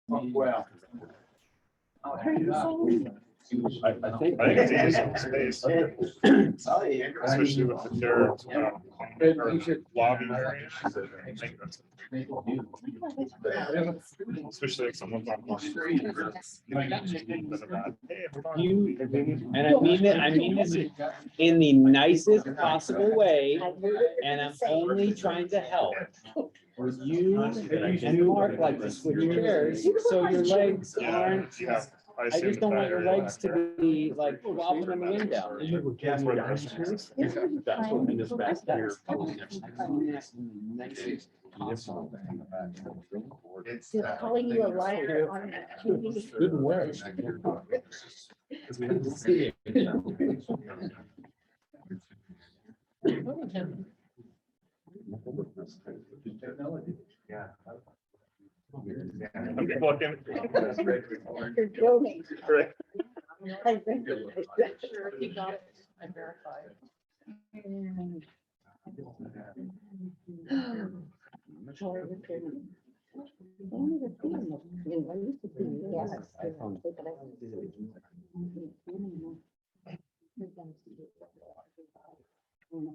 Well. I think it's easy space, especially with the shared lobby area. I think that's- Especially if someone's on. And I mean this in the nicest possible way, and I'm only trying to help. You and Mark like to switch chairs, so your legs aren't, Yeah, I just don't want your legs to be like flopping in the wind down. That's where the rest is. That's what made us back here. Just calling you a liar on TV. Good work. We have to see it. I'm looking. You're joking. Correct. I recognize that. Sure, he got it. I verified. Sorry, we're turning. Only the thing that, you know, I used to think, yes, but I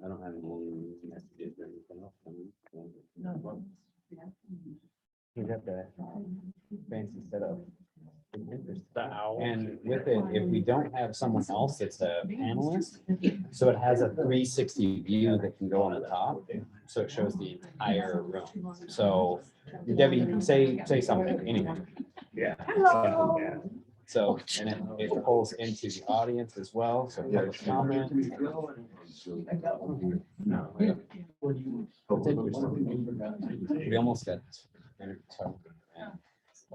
don't have any messages or anything else coming. You got that fancy setup. And with it, if we don't have someone else that's a panelist, so it has a 360 view that can go on the top. So it shows the entire room. So Debbie, say something, anyway. Yeah. Hello. So, and it pulls into the audience as well, so if you have a comment. We almost got.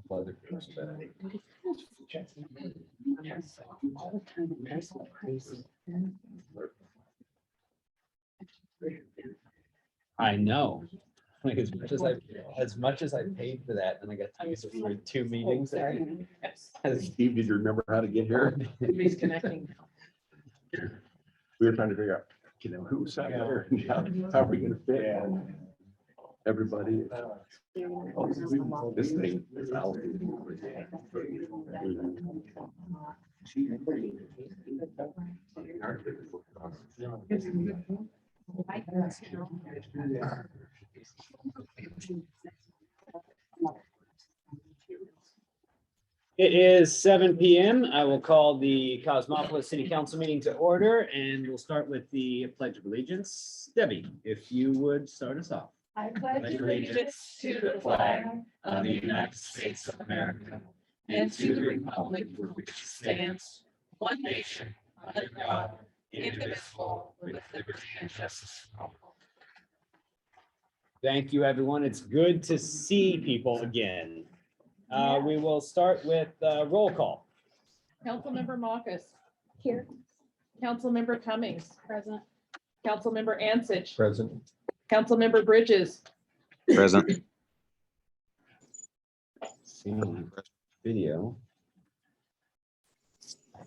all the time, it drives me crazy. I know. Like as much as I paid for that, and I got to use it for 2 meetings. Steve, did you remember how to get here? He's connecting now. We were trying to figure out, you know, who sat there and how are we gonna fit everybody? This thing is out. It is 7 p.m. I will call the Cosmopolis City Council meeting to order, and we'll start with the Pledge of Allegiance. Debbie, if you would start us off. I pledge allegiance to the flag of the United States of America and to the republic for which it stands, one nation, under God, indivisible, with liberty and justice for all. Thank you, everyone. It's good to see people again. We will start with roll call. Councilmember Mockus, Here. Councilmember Cummings. Present. Councilmember Ansich, Present. Councilmember Bridges, Present. Seeing video. Can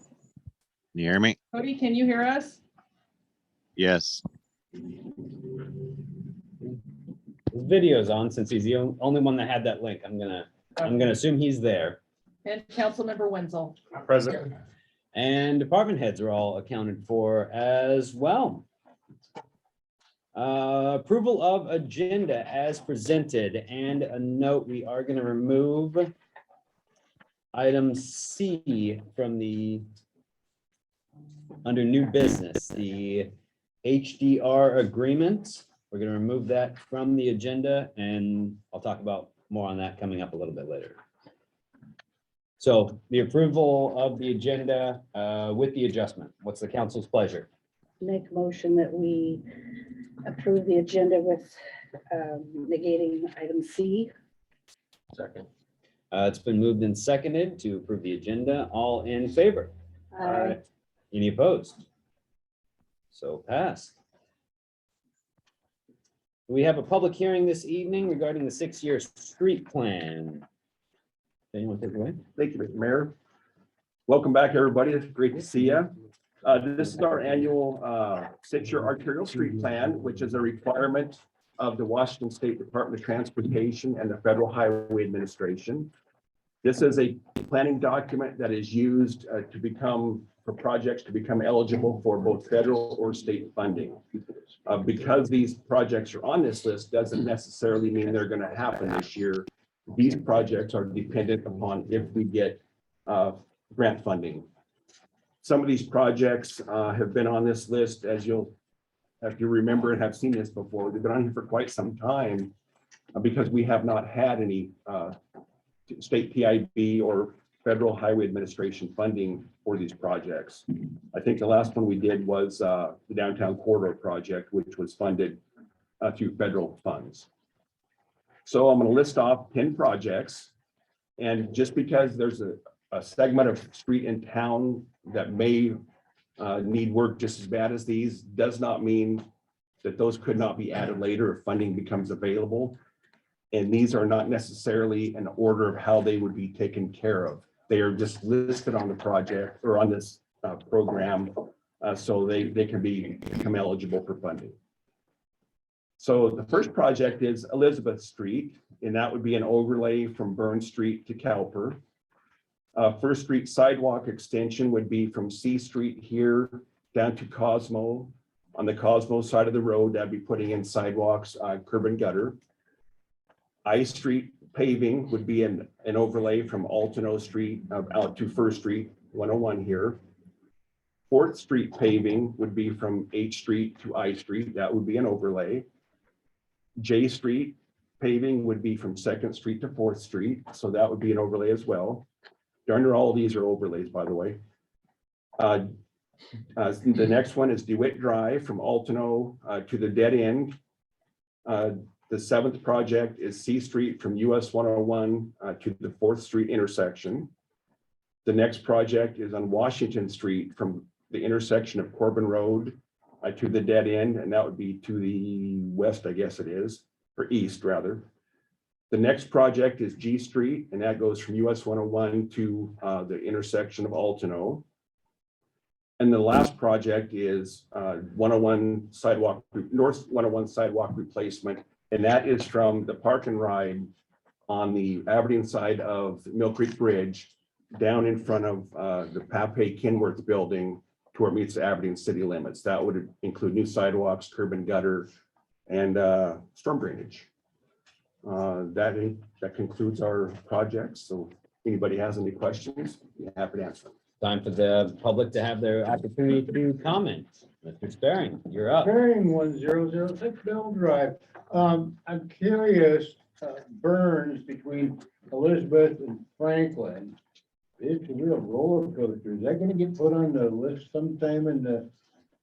you hear me? Cody, can you hear us? Yes. His video's on since he's the only one that had that link. I'm gonna assume he's there. And Councilmember Wenzel. Present. And department heads are all accounted for as well. Approval of agenda as presented, and a note, we are going to remove item C from under new business, the HDR agreement. We're going to remove that from the agenda, and I'll talk about more on that coming up a little bit later. So the approval of the agenda with the adjustment. What's the council's pleasure? Make a motion that we approve the agenda with negating item C. Second. It's been moved and seconded to approve the agenda. All in favor? Any opposed? So passed. We have a public hearing this evening regarding the 6-year street plan. Anyone take it away? Thank you, Mr. Mayor. Welcome back, everybody. It's great to see you. This is our annual 6-year arterial street plan, which is a requirement of the Washington State Department of Transportation and the Federal Highway Administration. This is a planning document that is used for projects to become eligible for both federal or state funding. Because these projects are on this list doesn't necessarily mean they're going to happen this year. These projects are dependent upon if we get grant funding. Some of these projects have been on this list, as you remember and have seen this before. They've been on here for quite some time because we have not had any state PIB or Federal Highway Administration funding for these projects. I think the last one we did was the Downtown Corridor Project, which was funded through federal funds. So I'm going to list off 10 projects. And just because there's a segment of street in town that may need work just as bad as these, does not mean that those could not be added later if funding becomes available. And these are not necessarily an order of how they would be taken care of. They are just listed on the project or on this program, so they can become eligible for funding. So the first project is Elizabeth Street, and that would be an overlay from Burn Street to Cowper. First Street sidewalk extension would be from C Street here down to Cosmo. On the Cosmo side of the road, that'd be putting in sidewalks, curb and gutter. I Street paving would be an overlay from Altano Street out to First Street 101 here. 4th Street paving would be from H Street to I Street. That would be an overlay. J Street paving would be from 2nd Street to 4th Street. So that would be an overlay as well. Under all of these are overlays, by the way. The next one is DeWitt Drive from Altano to the dead end. The 7th project is C Street from US 101 to the 4th Street intersection. The next project is on Washington Street from the intersection of Corbin Road to the dead end, and that would be to the west, I guess it is, or east rather. The next project is G Street, and that goes from US 101 to the intersection of Altano. And the last project is 101 sidewalk, North 101 sidewalk replacement. And that is from the park and ride on the Aberdeen side of Mill Creek Bridge down in front of the Papay Kenworth building to where it meets the Aberdeen city limits. That would include new sidewalks, curb and gutter, and storm drainage. That concludes our projects. So if anybody has any questions, be happy to answer them. Time for the public to have their opportunity to comment. Mr. Sparing, you're up. Carrying 1006 Bell Drive. I'm curious, Burns between Elizabeth and Franklin. It's a real roller coaster. Is that gonna get put on the list sometime in the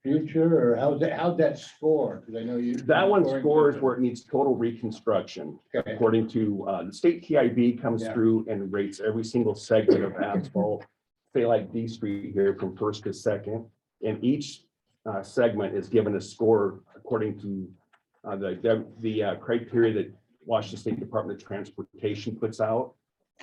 future, or how'd that score? Because I know you. That one scores where it needs total reconstruction. Okay. According to the state TIB comes Yeah. through and rates every single segment of asphalt, say like D Street here from 1st to 2nd. And each segment is given a score according to the criteria that Washington State Department of Transportation puts out.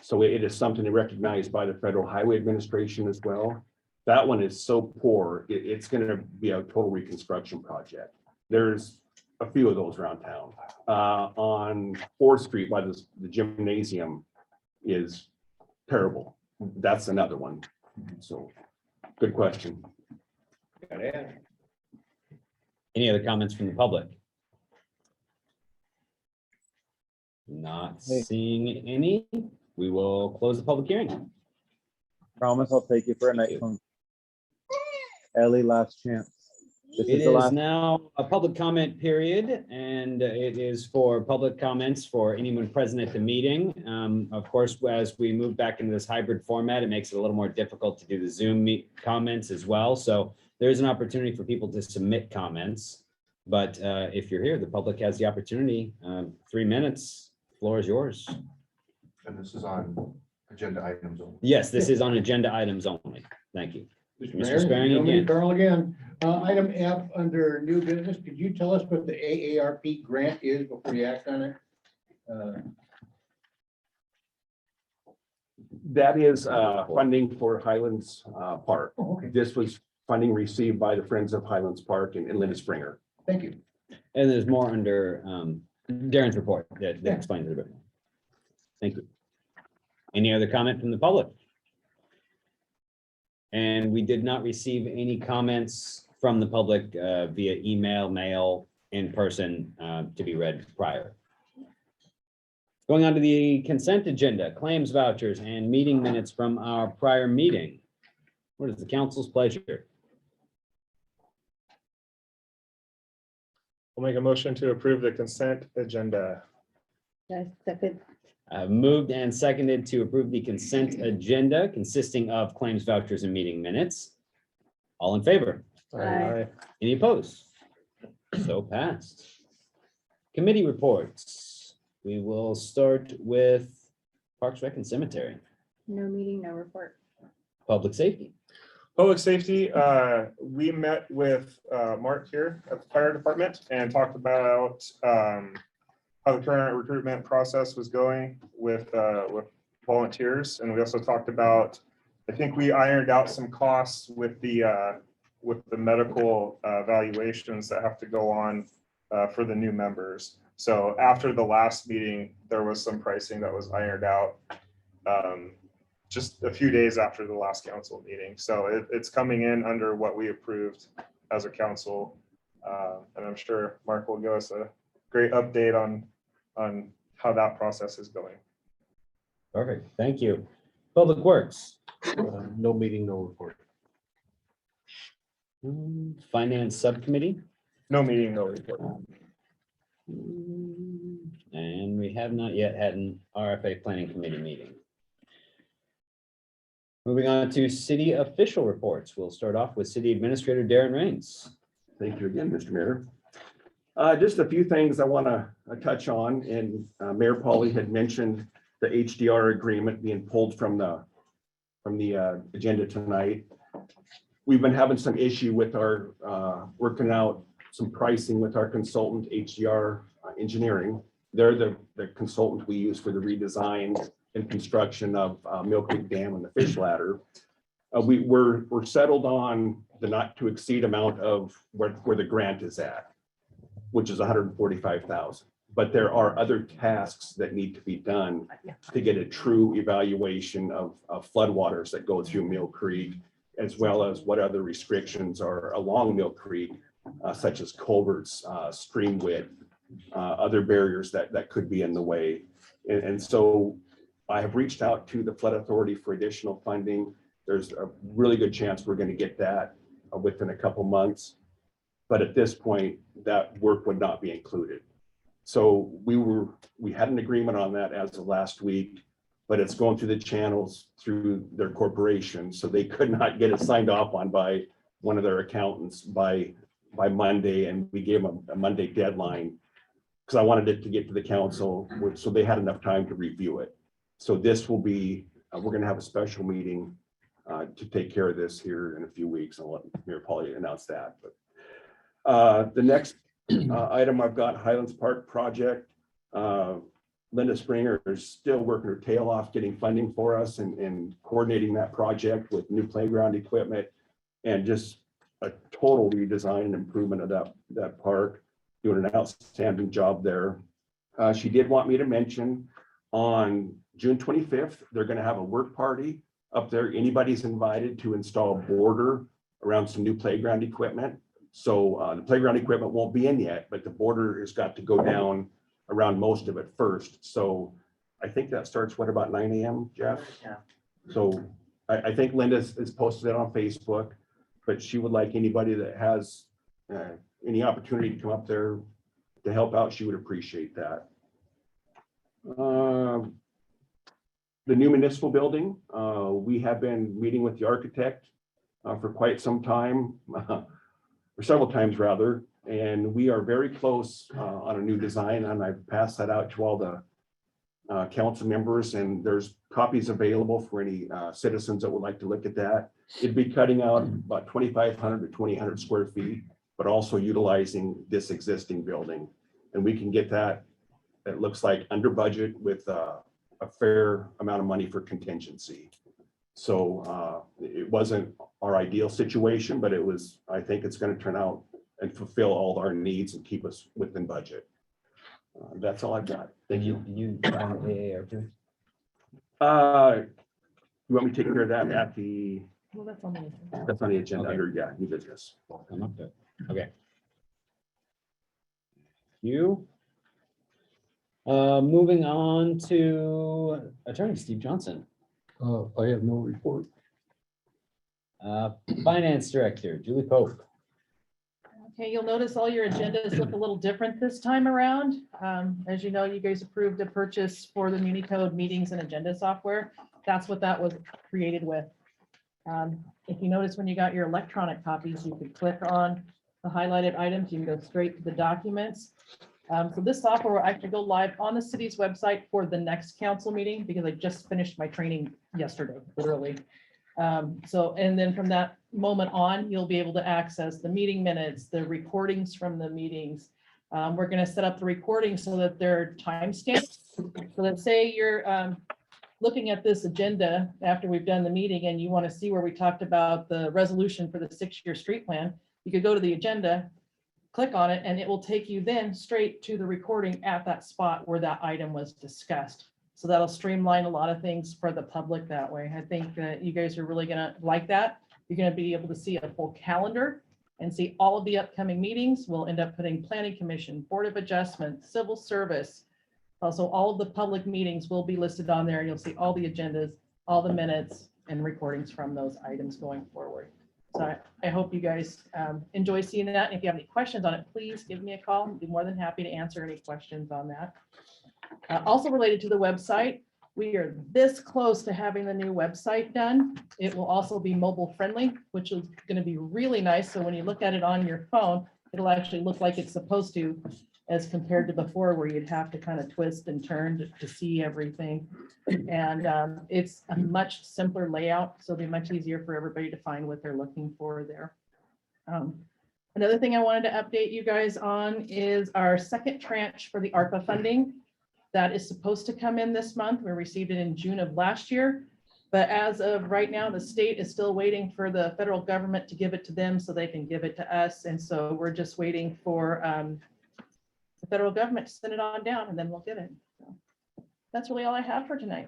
So it is something recognized by the Federal Highway Administration as well. That one is so poor, it's going to be a total reconstruction project. There's a few of those around town. On 4th Street by the gymnasium is terrible. That's another one. So good question. Any other comments from the public? Not seeing any. We will close the public hearing. Promise I'll take you for a night one. Ellie, last chance. This It is the is last. now a public comment period, and it is for public comments for anyone present at the meeting. Of course, as we move back into this hybrid format, it makes it a little more difficult to do the Zoom comments as well. So there's an opportunity for people to submit comments. But if you're here, the public has the opportunity. 3 minutes, floor is yours. And this is on agenda items only. Yes, this is on agenda items only. Thank you. Mr. Sparing you know me, again. Carl again. Item F under new business, could you tell us what the AARP grant is before you act on it? That is funding for Highlands Park. Oh, okay, This was funding received by the Friends of Highlands Park in Linda Springer. thank you. And there's more under Darren's report that explains it a bit more. Thank you. Any other comment from the public? And we did not receive any comments from the public via email, mail, in person to be read prior. Going on to the consent agenda, claims vouchers and meeting minutes from our prior meeting. What is the council's pleasure? We'll make a motion to approve the consent agenda. I second. Moved and seconded to approve the consent agenda consisting of claims vouchers and meeting minutes. All in favor? Aye. Any opposed? So passed. Committee reports. We will start with Parks, Rec, and Cemetery. No meeting, no report. Public Safety. Public safety, we met with Mark here at the fire department and talked about how the current recruitment process was going with volunteers. And we also talked about, I think we ironed out some costs with the medical evaluations that have to go on for the new members. So after the last meeting, there was some pricing that was ironed out just a few days after the last council meeting. So it's coming in under what we approved as a council. And I'm sure Mark will give us a great update on how that process is going. Perfect. Thank you. Public Works. No meeting, no report. Finance Subcommittee. No meeting, no report. And we have not yet had an RFA Planning Committee meeting. Moving on to city official reports. We'll start off with City Administrator Darren Rains. Thank you again, Mr. Mayor. Just a few things I want to touch on, and Mayor Pauly had mentioned the HDR agreement being pulled from the agenda tonight. We've been having some issue with our working out some pricing with our consultant, HDR Engineering. They're the consultant we use for the redesign and construction of Mill Creek Dam and the fish ladder. We're settled on the not to exceed amount of where the grant is at, which is $145,000. But there are other tasks that need to be done to get a true evaluation of floodwaters that go through Mill Creek, as well as what other restrictions are along Mill Creek, such as culverts, stream width, other barriers that could be in the way. And so I have reached out to the Flood Authority for additional funding. There's a really good chance we're going to get that within a couple months. But at this point, that work would not be included. So we had an agreement on that as of last week, but it's going through the channels through their corporation. So they could not get it signed off on by one of their accountants by Monday. And we gave them a Monday deadline because I wanted it to get to the council, so they had enough time to review it. So this will be, we're going to have a special meeting to take care of this here in a few weeks. I'll let Mayor Pauly announce that. But the next item I've got, Highlands Park project. Linda Springer is still working her tail off getting funding for us and coordinating that project with new playground equipment and just a total redesign and improvement of that park. Doing an outstanding job there. She did want me to mention on June 25th, they're going to have a work party up there. Anybody's invited to install a border around some new playground equipment. So the playground equipment won't be in yet, but the border has got to go down around most of it first. So I think that starts, what, about 9 a.m., Jeff? Yeah. So I think Linda has posted it on Facebook, but she would like anybody that has any opportunity to come up there to help out, she would appreciate that. The new municipal building, we have been meeting with the architect for quite some time, or several times rather, and we are very close on a new design, and I've passed that out to all the council members, and there's copies available for any citizens that would like to look at that. It'd be cutting out about 2,500 to 2,800 square feet, but also utilizing this existing building. And we can get that, it looks like under budget with a fair amount of money for contingency. So it wasn't our ideal situation, but it was, I think it's going to turn out and fulfill all our needs and keep us within budget. That's all I've got. Thank you. You found AARP? You want me to take care of that at the, Well, that's on the. that's on the agenda Okay. under, yeah, new business. Come up there. Okay. You. Moving on to Attorney Steve Johnson, I have no report. Finance Director Julie Pope. Okay, you'll notice all your agendas look a little different this time around. As you know, you guys approved a purchase for the MuniCode meetings and agenda software. That's what that was created with. If you notice when you got your electronic copies, you could click on the highlighted items, you can go straight to the documents. So this software will actually go live on the city's website for the next council meeting because I just finished my training yesterday, literally. So, and then from that moment on, you'll be able to access the meeting minutes, the recordings from the meetings. We're going to set up the recordings so that they're timestamped. So let's say you're looking at this agenda after we've done the meeting and you want to see where we talked about the resolution for the 6-year street plan, you could go to the agenda, click on it, and it will take you then straight to the recording at that spot where that item was discussed. So that'll streamline a lot of things for the public that way. I think that you guys are really gonna like that. You're gonna be able to see a full calendar and see all of the upcoming meetings. We'll end up putting Planning Commission, Board of Adjustment, Civil Service. Also, all of the public meetings will be listed on there. You'll see all the agendas, all the minutes and recordings from those items going forward. So I hope you guys enjoy seeing that. And if you have any questions on it, please give me a call. I'd be more than happy to answer any questions on that. Also related to the website, we are this close to having the new website done. It will also be mobile friendly, which is going to be really nice. So when you look at it on your phone, it'll actually look like it's supposed to, as compared to before where you'd have to kind of twist and turn to see everything. And it's a much simpler layout, so it'll be much easier for everybody to find what they're looking for there. Another thing I wanted to update you guys on is our second tranche for the ARPA funding. That is supposed to come in this month. We received it in June of last year. But as of right now, the state is still waiting for the federal government to give it to them so they can give it to us. And so we're just waiting for the federal government to send it on down and then we'll get it. So that's really all I have for tonight.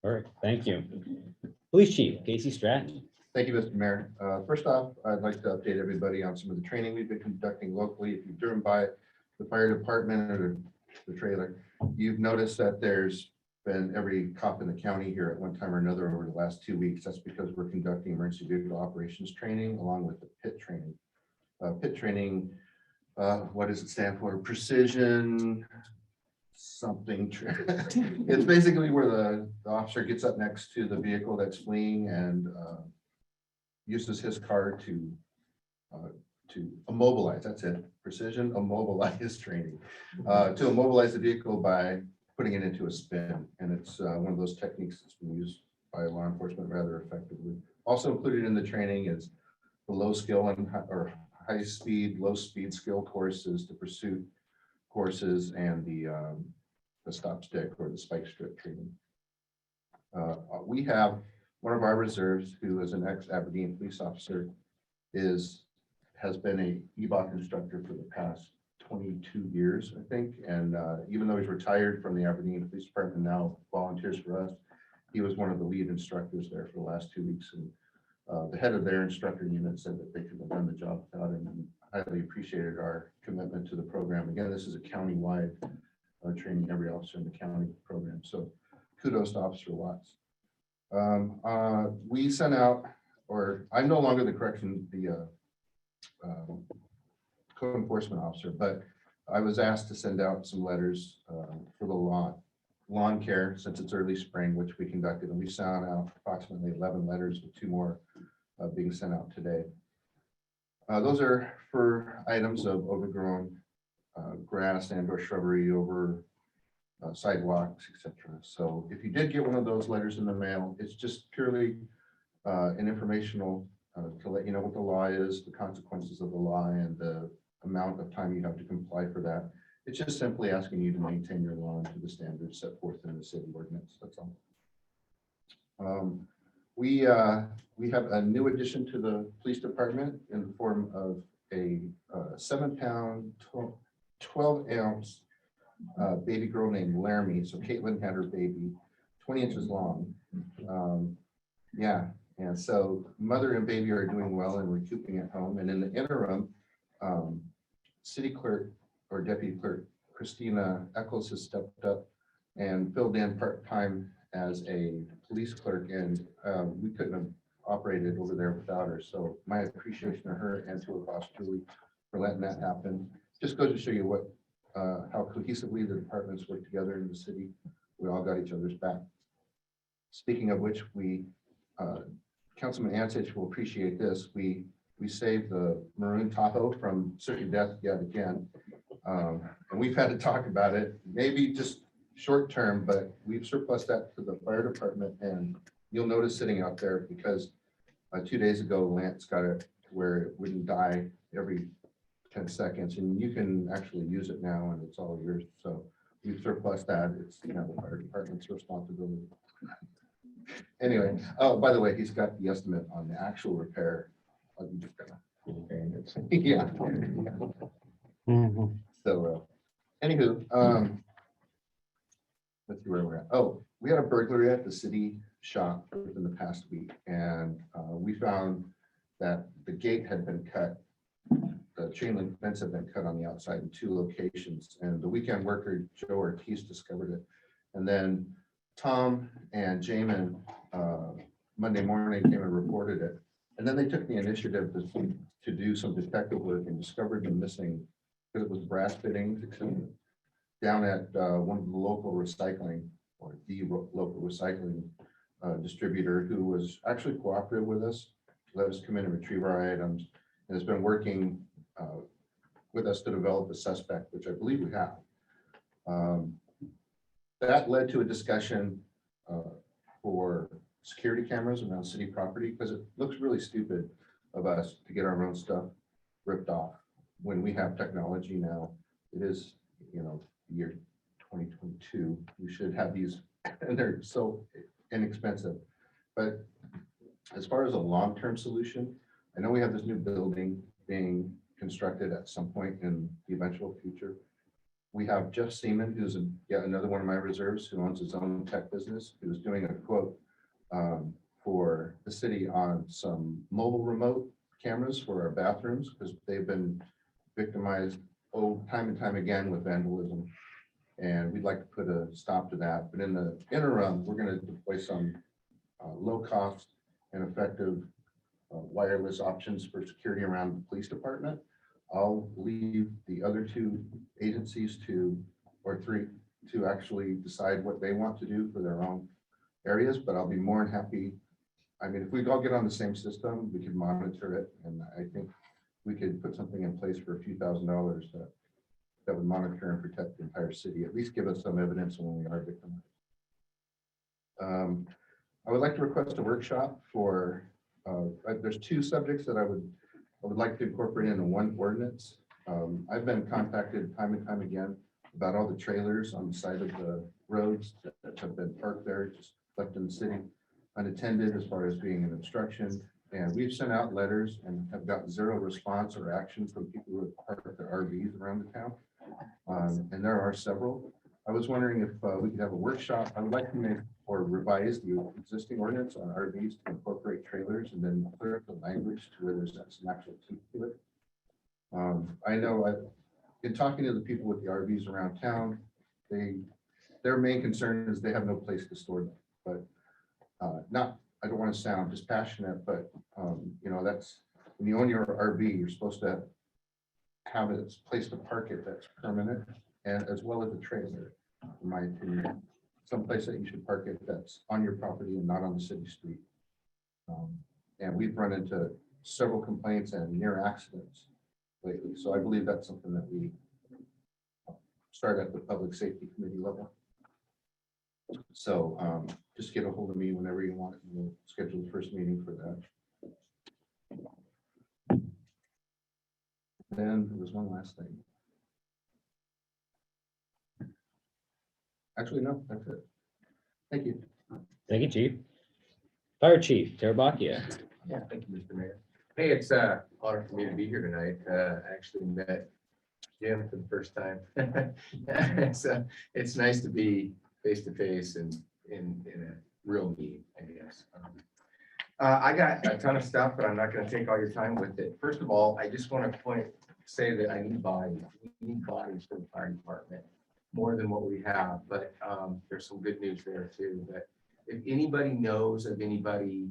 All right, thank you. Police Chief Casey Stratton. Thank you, Mr. Mayor. First off, I'd like to update everybody on some of the training we've been conducting locally. If you've driven by the fire department or the trailer, you've noticed that there's been every cop in the county here at one time or another over the last 2 weeks. That's because we're conducting emergency vehicle operations training along with the PIT training. PIT training, what does it stand for? Precision something. It's basically where the officer gets up next to the vehicle that's fleeing and uses his car to immobilize. That's it. Precision immobilize training. To immobilize the vehicle by putting it into a spin. And it's one of those techniques that's been used by law enforcement rather effectively. Also included in the training is the low skill and or high speed, low speed skill courses, the pursuit courses, and the stop stick or the spike strip training. We have one of our reserves who is an ex-Aberdeen police officer has been a EBOC instructor for the past 22 years, I think. And even though he's retired from the Aberdeen Police Department, now volunteers for us, he was one of the lead instructors there for the last 2 weeks. And the head of their instructor unit said that they couldn't have done the job without him, and highly appreciated our commitment to the program. Again, this is a county-wide training every officer in the county program. So kudos to Officer Watts. We sent out, or I'm no longer the code enforcement officer, but I was asked to send out some letters for the lawn care since it's early spring, which we conducted, and we sent out approximately 11 letters with 2 more being sent out today. Those are for items of overgrown grass and or shrubbery over sidewalks, etc. So if you did get one of those letters in the mail, it's just purely an informational to let you know what the law is, the consequences of the law, and the amount of time you have to comply for that. It's just simply asking you to maintain your lawn to the standards set forth in the city ordinance. That's all. We have a new addition to the police department in the form of a 7-pound, 12-ounce baby girl named Laramie. So Caitlin had her baby 20 inches long. Yeah, and so mother and baby are doing well and recouping at home. And in the interim, city clerk or deputy clerk Christina Eccles has stepped up and filled in part-time as a police clerk, and we couldn't have operated over there without her. So my appreciation to her and to her boss Julie for letting that happen. Just goes to show you what how cohesively the departments work together in the city. We all got each other's back. Speaking of which, we Councilman Ansich will appreciate this. We saved the maroon Tahoe from certain death yet again. And we've had to talk about it, maybe just short term, but we've surplus that to the fire department, and you'll notice sitting out there because 2 days ago, Lance got it where it wouldn't die every 10 seconds, and you can actually use it now and it's all yours. So we've surplus that. It's, you know, the fire department's responsibility. Anyway, oh, by the way, he's got the estimate on the actual repair. Yeah. So, anywho, let's see where we're at. Oh, we had a burglary at the city shop within the past week, and we found that the gate had been cut. The chain link fence had been cut on the outside in 2 locations, and the weekend worker, Joe Ortiz, discovered it. And then Tom and Jamin Monday morning came and reported it. And then they took the initiative to do some detective work and discovered them missing, because it was brass fittings down at one of the local recycling, or the local recycling distributor, who was actually cooperative with us, let us come in and retrieve our items, and has been working with us to develop a suspect, which I believe we have. That led to a discussion for security cameras around city property, because it looks really stupid of us to get our own stuff ripped off when we have technology now. It is, you know, year 2022. We should have these, and they're so inexpensive. But as far as a long-term solution, I know we have this new building being constructed at some point in the eventual future. We have Jeff Seaman, who's yet another one of my reserves, who owns his own tech business, who's doing a quote for the city on some mobile remote cameras for our bathrooms, because they've been victimized time and time again with vandalism. And we'd like to put a stop to that. But in the interim, we're going to deploy some low cost and effective wireless options for security around the police department. I'll leave the other 2 agencies or 3 to actually decide what they want to do for their own areas, but I'll be more than happy. I mean, if we all get on the same system, we can monitor it, and I think we could put something in place for a few $1,000s that would monitor and protect the entire city, at least give us some evidence when we are victimized. I would like to request a workshop for, there's 2 subjects that I would like to incorporate into one ordinance. I've been contacted time and time again about all the trailers on the side of the roads that have been parked there, just left in the city unattended, as far as being an obstruction. And we've sent out letters and have got 0 response or action from people who have parked their RVs around the town. And there are several. I was wondering if we could have a workshop. I would like to make or revise the existing ordinance on RVs to incorporate trailers, and then clear up the language to where there's some actual teeth to it. I know I've been talking to the people with the RVs around town. Their main concern is they have no place to store them. But I don't want to sound dispassionate, but you know, that's when you own your RV, you're supposed to have a place to park it that's permanent, and as well as a trailer, in my opinion. Someplace that you should park it that's on your property and not on the city street. And we've run into several complaints and near accidents lately. So I believe that's something that we start at the public safety committee level. So just get a hold of me whenever you want, and we'll schedule the first meeting for that. Then there was one last thing. Actually, no, that's it. Thank you. Thank you, Chief. Fire Chief Tarabakia. Yeah, thank you, Mr. Mayor. Hey, it's an honor for me to be here tonight. I actually met Jim for the first time. It's nice to be face to face and in a real need, I guess. I got a ton of stuff, but I'm not gonna take all your time with it. First of all, I just want to say that I need bodies. We need bodies for the fire department, more than what we have, but there's some good news there too. But if anybody knows of anybody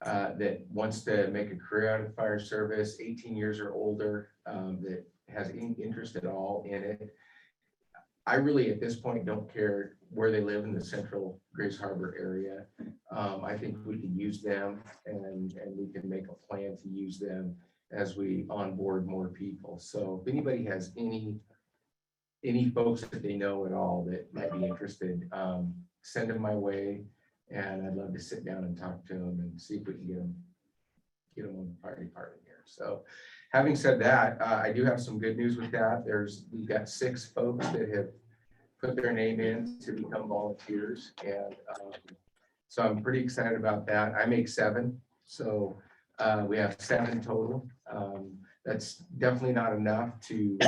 that wants to make a career out of the fire service, 18 years or older, that has any interest at all in it, I really, at this point, don't care where they live in the central Grace Harbor area. I think we can use them and we can make a plan to use them as we onboard more people. So if anybody has any folks that they know at all that might be interested, send them my way. And I'd love to sit down and talk to them and see if we can get them on the fire department here. So having said that, I do have some good news with that. We've got 6 folks that have put their name in to become volunteers. And so I'm pretty excited about that. I make 7. So we have 7 total. That's definitely not enough to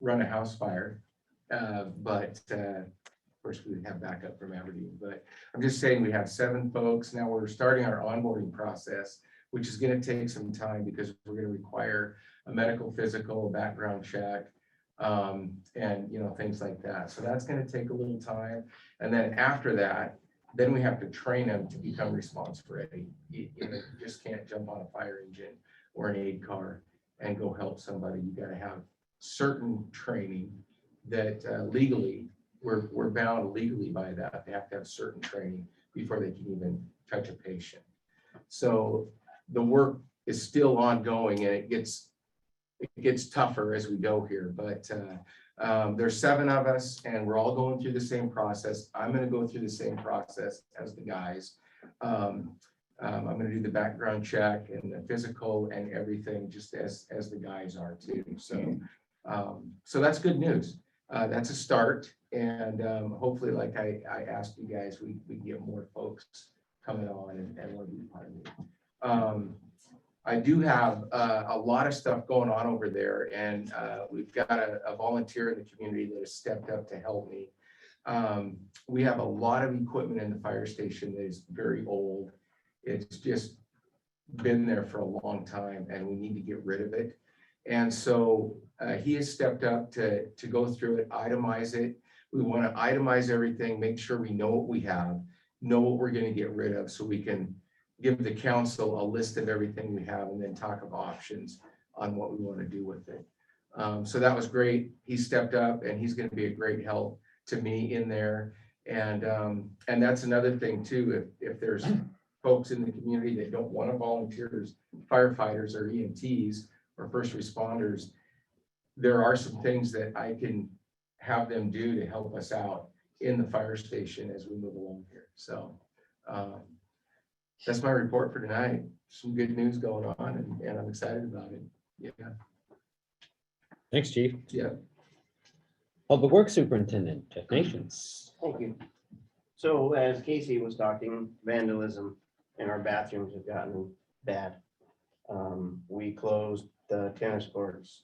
run a house fire. But of course, we would have backup from Aberdeen, but I'm just saying we have 7 folks. Now we're starting our onboarding process, which is going to take some time because we're going to require a medical, physical, background check, and things like that. So that's going to take a little time. And then after that, then we have to train them to become response ready. You just can't jump on a fire engine or an aid car and go help somebody. You got to have certain training that legally we're bound legally by that. They have to have certain training before they can even touch a patient. So the work is still ongoing and it gets tougher as we go here. But there's 7 of us and we're all going through the same process. I'm going to go through the same process as the guys. I'm going to do the background check and the physical and everything just as the guys are too. So that's good news. That's a start. And hopefully, like I asked you guys, we get more folks coming on and want to be part of it. I do have a lot of stuff going on over there, and we've got a volunteer in the community that has stepped up to help me. We have a lot of equipment in the fire station that is very old. It's just been there for a long time, and we need to get rid of it. And so he has stepped up to go through it, itemize it. We want to itemize everything, make sure we know what we have, know what we're going to get rid of so we can give the council a list of everything we have and then talk of options on what we want to do with it. So that was great. He stepped up and he's going to be a great help to me in there. And that's another thing too, if there's folks in the community that don't want to volunteer as firefighters or EMTs or first responders, there are some things that I can have them do to help us out in the fire station as we move along here. So that's my report for tonight. Some good news going on and I'm excited about it. Yeah. Thanks, Chief. Yeah. Public Works Superintendent, Jeff Nations. Thank you. So as Casey was talking, vandalism in our bathrooms have gotten bad. We closed the tennis courts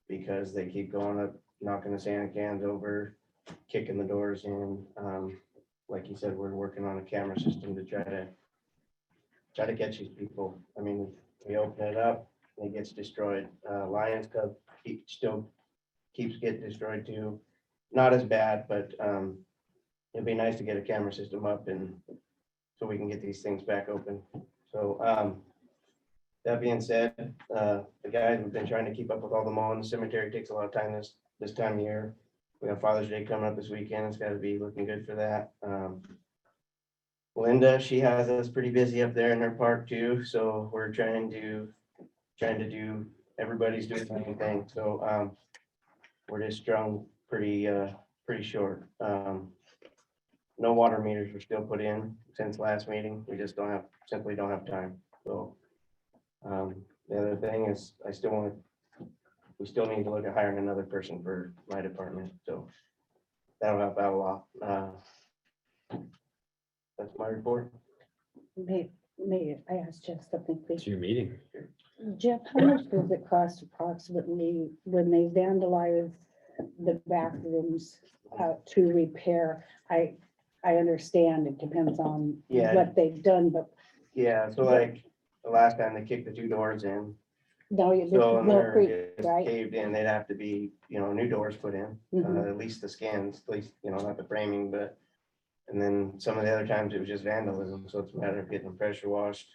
because they keep going up, knocking the Santa cans over, kicking the doors in. Like you said, we're working on a camera system to try to catch these people. I mean, we open it up, it gets destroyed. Lions Club still keeps getting destroyed too. Not as bad, but it'd be nice to get a camera system up and so we can get these things back open. So that being said, the guys have been trying to keep up with all the mowing. The cemetery takes a lot of time this time of year. We have Father's Day coming up this weekend. It's got to be looking good for that. Linda, she has us pretty busy up there in her park too. So we're trying to do, everybody's doing the same thing. So we're just strung pretty short. No water meters were still put in since last meeting. We just simply don't have time. So the other thing is we still need to look at hiring another person for my department. So that'll help out a lot. That's my report. May I ask Jeff something, It's please? your meeting. Jeff, how much does it cost approximately when they vandalize the bathrooms to repair? I understand it depends on Yeah. what they've done, but Yeah, so like the last time they kicked the 2 doors in, now there's so and no they're creek, just right? caved in, they'd have to be, new doors put in, Mhm. at least the skins, at least, not the framing, but. And then some of the other times it was just vandalism, so it's a matter of getting them pressure washed,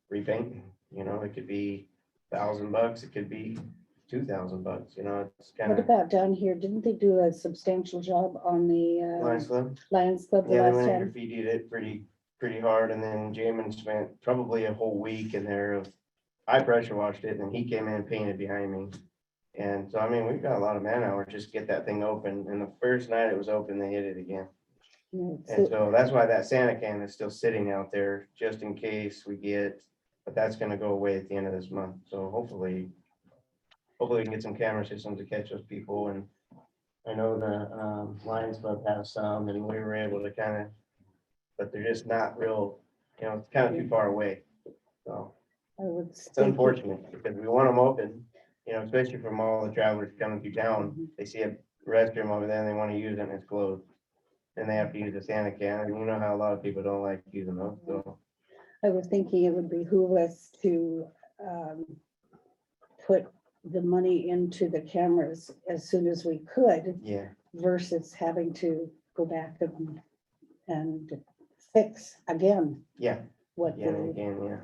repainting, it could be $1,000, it could be $2,000, it's kind What of. about down here? Didn't they do a substantial job on the Lions Club. Lions Club the Yeah, they last went and time? graffitied it pretty hard, and then Jamin spent probably a whole week in there of, I pressure washed it, and then he came in and painted behind me. And so, I mean, we've got a lot of man hours just to get that thing open, and the first night it was open, they hit it again. Yeah, And so- so that's why that Santa can is still sitting out there, just in case we get, but that's gonna go away at the end of this month, so hopefully we can get some camera systems to catch those people, and I know the Lions Club has some, and we were able to but they're just not real, it's kind of too far away. So I would it's think- unfortunate, because we want them open, especially from all the travelers coming through town. They see a restroom over there and they want to use it and it's closed. And they have to use a Santa can, and you know how a lot of people don't like using those, so. I was thinking it would behoove us to put the money into the cameras as soon as we could Yeah, versus having to go back and fix again yeah, what yeah, the, again, yeah.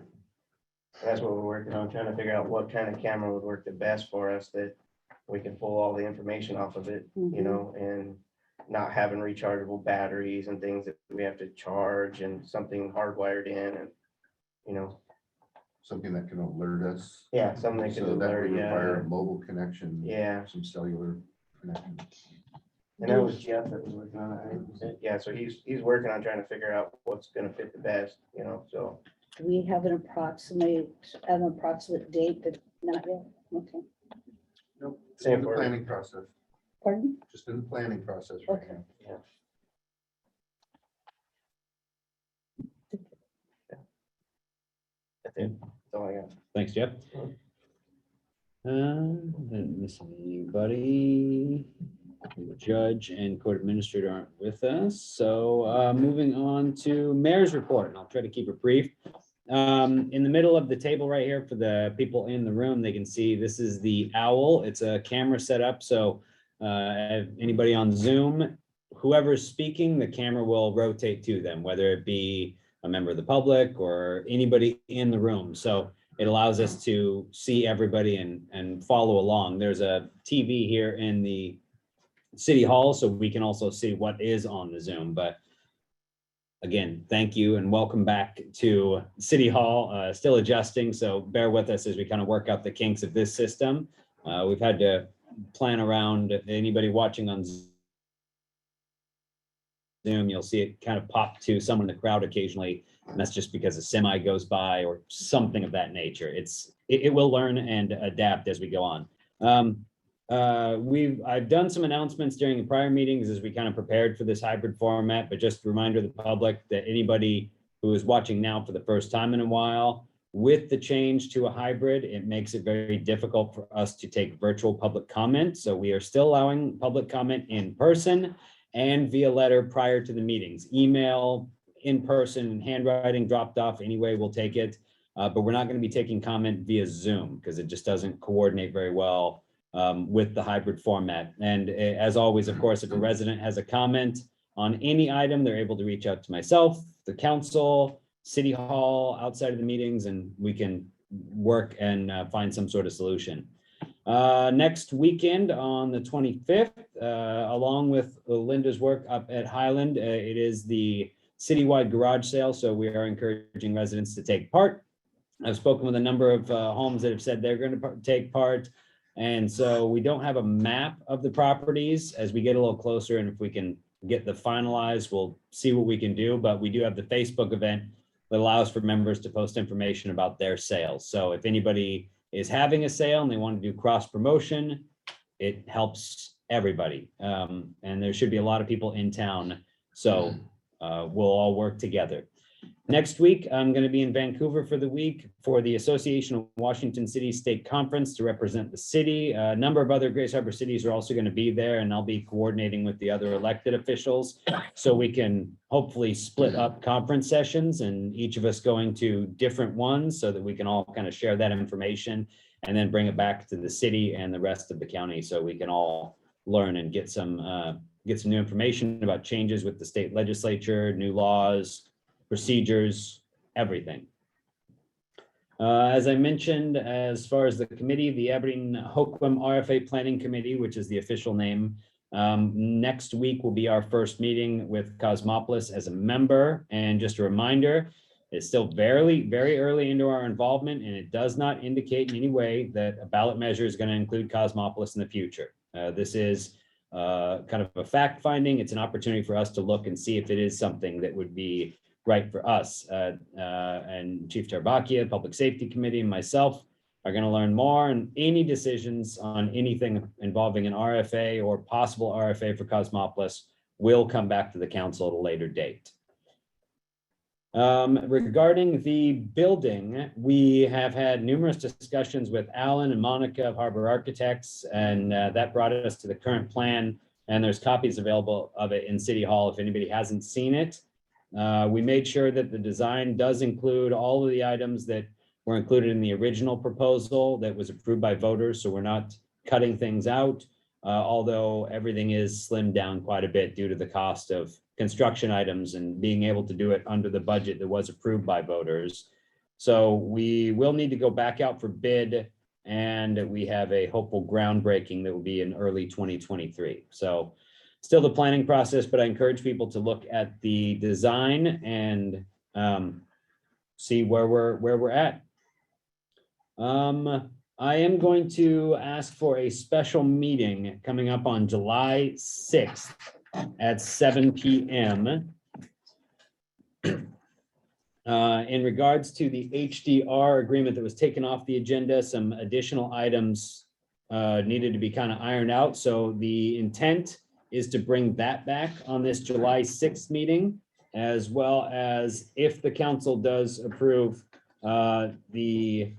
That's what we're working on, trying to figure out what kind of camera would work the best for us, that we can pull all the information off of it, and not having rechargeable batteries and things that we have to charge, and something hardwired in, and, Something that can alert us. yeah, something that can So that alert would you. require a mobile connection. Yeah. Some cellular connection. And that was Jeff that was working on it. Yeah, so he's working on trying to figure out what's gonna fit the best, so. do we have an approximate date that, not yet? Okay, Nope. Just Same in the for- planning process, pardon? just in the planning process right Okay. now. That's it. That's all I got. Thanks, Jeff. Didn't miss anybody. The judge and court administrator aren't with us, so moving on to mayor's report, and I'll try to keep it brief. In the middle of the table right here, for the people in the room, they can see this is the owl. It's a camera setup, so if anybody on Zoom, whoever's speaking, the camera will rotate to them, whether it be a member of the public or anybody in the room. So it allows us to see everybody and follow along. There's a TV here in the city hall, so we can also see what is on the Zoom. But again, thank you and welcome back to City Hall. Still adjusting, so bear with us as we kind of work out the kinks of this system. We've had to plan around anybody watching on Zoom. You'll see it kind of pop to someone in the crowd occasionally, and that's just because a semi goes by or something of that nature. It will learn and adapt as we go on. I've done some announcements during the prior meetings as we kind of prepared for this hybrid format, but just a reminder to the public that anybody who is watching now for the first time in a while, with the change to a hybrid, it makes it very difficult for us to take virtual public comment. So we are still allowing public comment in person and via letter prior to the meetings. Email, in person, handwriting dropped off anyway, we'll take it. But we're not going to be taking comment via Zoom because it just doesn't coordinate very well with the hybrid format. And as always, of course, if a resident has a comment on any item, they're able to reach out to myself, the council, City Hall, outside of the meetings, and we can work and find some sort of solution. Next weekend on the 25th, along with Linda's work up at Highland, it is the citywide garage sale. So we are encouraging residents to take part. I've spoken with a number of homes that have said they're going to take part. And so we don't have a map of the properties as we get a little closer. And if we can get the finalized, we'll see what we can do. But we do have the Facebook event that allows for members to post information about their sales. So if anybody is having a sale and they want to do cross promotion, it helps everybody. And there should be a lot of people in town. So we'll all work together. Next week, I'm going to be in Vancouver for the week for the Association of Washington City State Conference to represent the city. A number of other Grace Harbor cities are also going to be there, and I'll be coordinating with the other elected officials so we can hopefully split up conference sessions and each of us going to different ones so that we can all kind of share that information and then bring it back to the city and the rest of the county so we can all learn and get some new information about changes with the state legislature, new laws, procedures, everything. As I mentioned, as far as the committee, the Aberdeen Hoquiam RFA Planning Committee, which is the official name, next week will be our first meeting with Cosmopolis as a member. And just a reminder, it's still very, very early into our involvement, and it does not indicate in any way that a ballot measure is going to include Cosmopolis in the future. This is kind of a fact finding. It's an opportunity for us to look and see if it is something that would be right for us. And Chief Tarabakia, Public Safety Committee, and myself are going to learn more, and any decisions on anything involving an RFA or possible RFA for Cosmopolis will come back to the council at a later date. Regarding the building, we have had numerous discussions with Alan and Monica of Harbor Architects, and that brought us to the current plan, and there's copies available of it in City Hall if anybody hasn't seen it. We made sure that the design does include all of the items that were included in the original proposal that was approved by voters, so we're not cutting things out, although everything is slimmed down quite a bit due to the cost of construction items and being able to do it under the budget that was approved by voters. So we will need to go back out for bid, and we have a hopeful groundbreaking that will be in early 2023. So still the planning process, but I encourage people to look at the design and see where we're at. I am going to ask for a special meeting coming up on July 6th at 7 p.m. In regards to the HDR agreement that was taken off the agenda, some additional items needed to be kind of ironed out. So the intent is to bring that back on this July 6th meeting, as well as if the council does approve the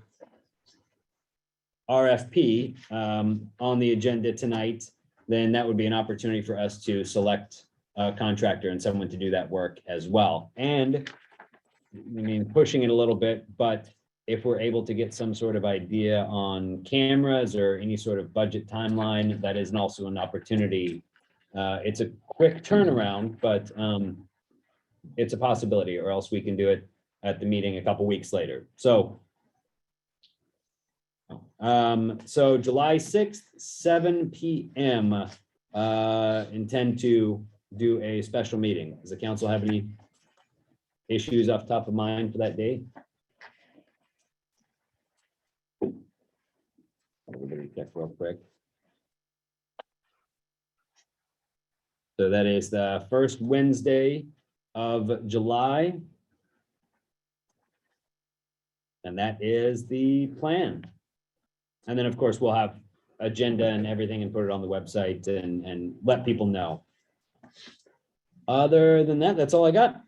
RFP on the agenda tonight, then that would be an opportunity for us to select a contractor and someone to do that work as well. And I mean, pushing it a little bit, but if we're able to get some sort of idea on cameras or any sort of budget timeline, that is also an opportunity. It's a quick turnaround, but it's a possibility, or else we can do it at the meeting a couple weeks later. So July 6th, 7 p.m. Intend to do a special meeting. Does the council have any issues off the top of mind for that date? Everybody check real quick. So that is the first Wednesday of July. And that is the plan. And then, of course, we'll have agenda and everything and put it on the website and let people know. Other than that, that's all I got.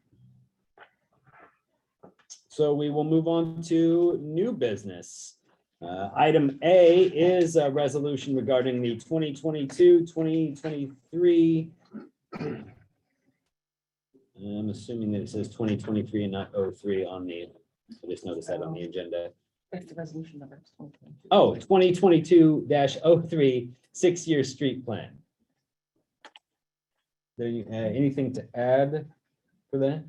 So we will move on to new business. Item A is a resolution regarding the 2022-2023. I'm assuming that it says 2023 and not 03 on the, I just noticed that on the agenda. That's the resolution number. Oh, 2022-03 6-year street plan. There, anything to add for that?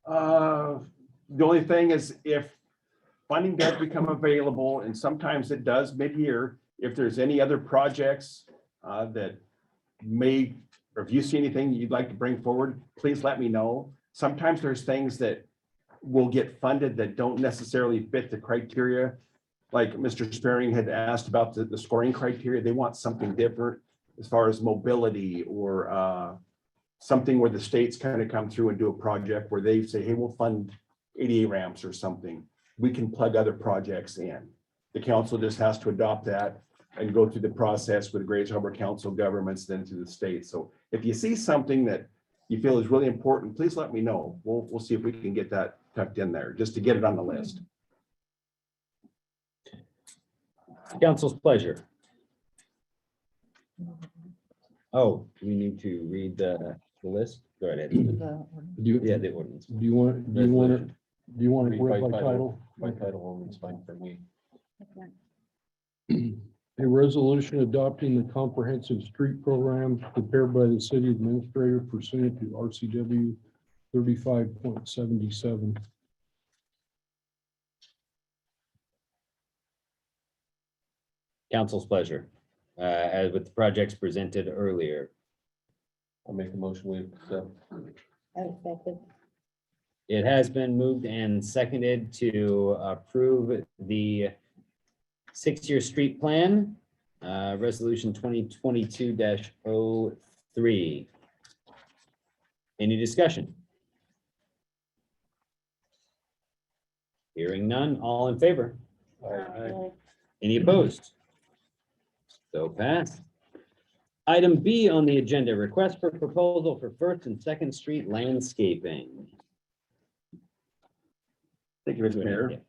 The only thing is if funding does become available, and sometimes it does mid-year, if there's any other projects that may, or if you see anything you'd like to bring forward, please let me know. Sometimes there's things that will get funded that don't necessarily fit the criteria. Like Mr. Sparing had asked about the scoring criteria. They want something different as far as mobility or something where the states kind of come through and do a project where they say, hey, we'll fund ADA ramps or something. We can plug other projects in. The council just has to adopt that and go through the process with the Grace Harbor Council governments, then to the state. So if you see something that you feel is really important, please let me know. We'll see if we can get that tucked in there, just to get it on the list. Council's pleasure. Oh, we need to read the list. Go right ahead. Do you, Yeah, the ordinance. do you want, do you want it, Resolution. do you want it Read read by by title? By title only is fine for me. A resolution adopting the comprehensive street program prepared by the city administrator pursuant to RCW 35.77. Council's pleasure. As with the projects presented earlier, I'll make a motion, we accept. I second. it has been moved and seconded to approve the 6-year street plan, resolution 2022-03. Any discussion? Hearing none, all in favor? Any opposed? So passed. Item B on the agenda, request for proposal for First and Second Street landscaping. Thank you, Mr. Mayor.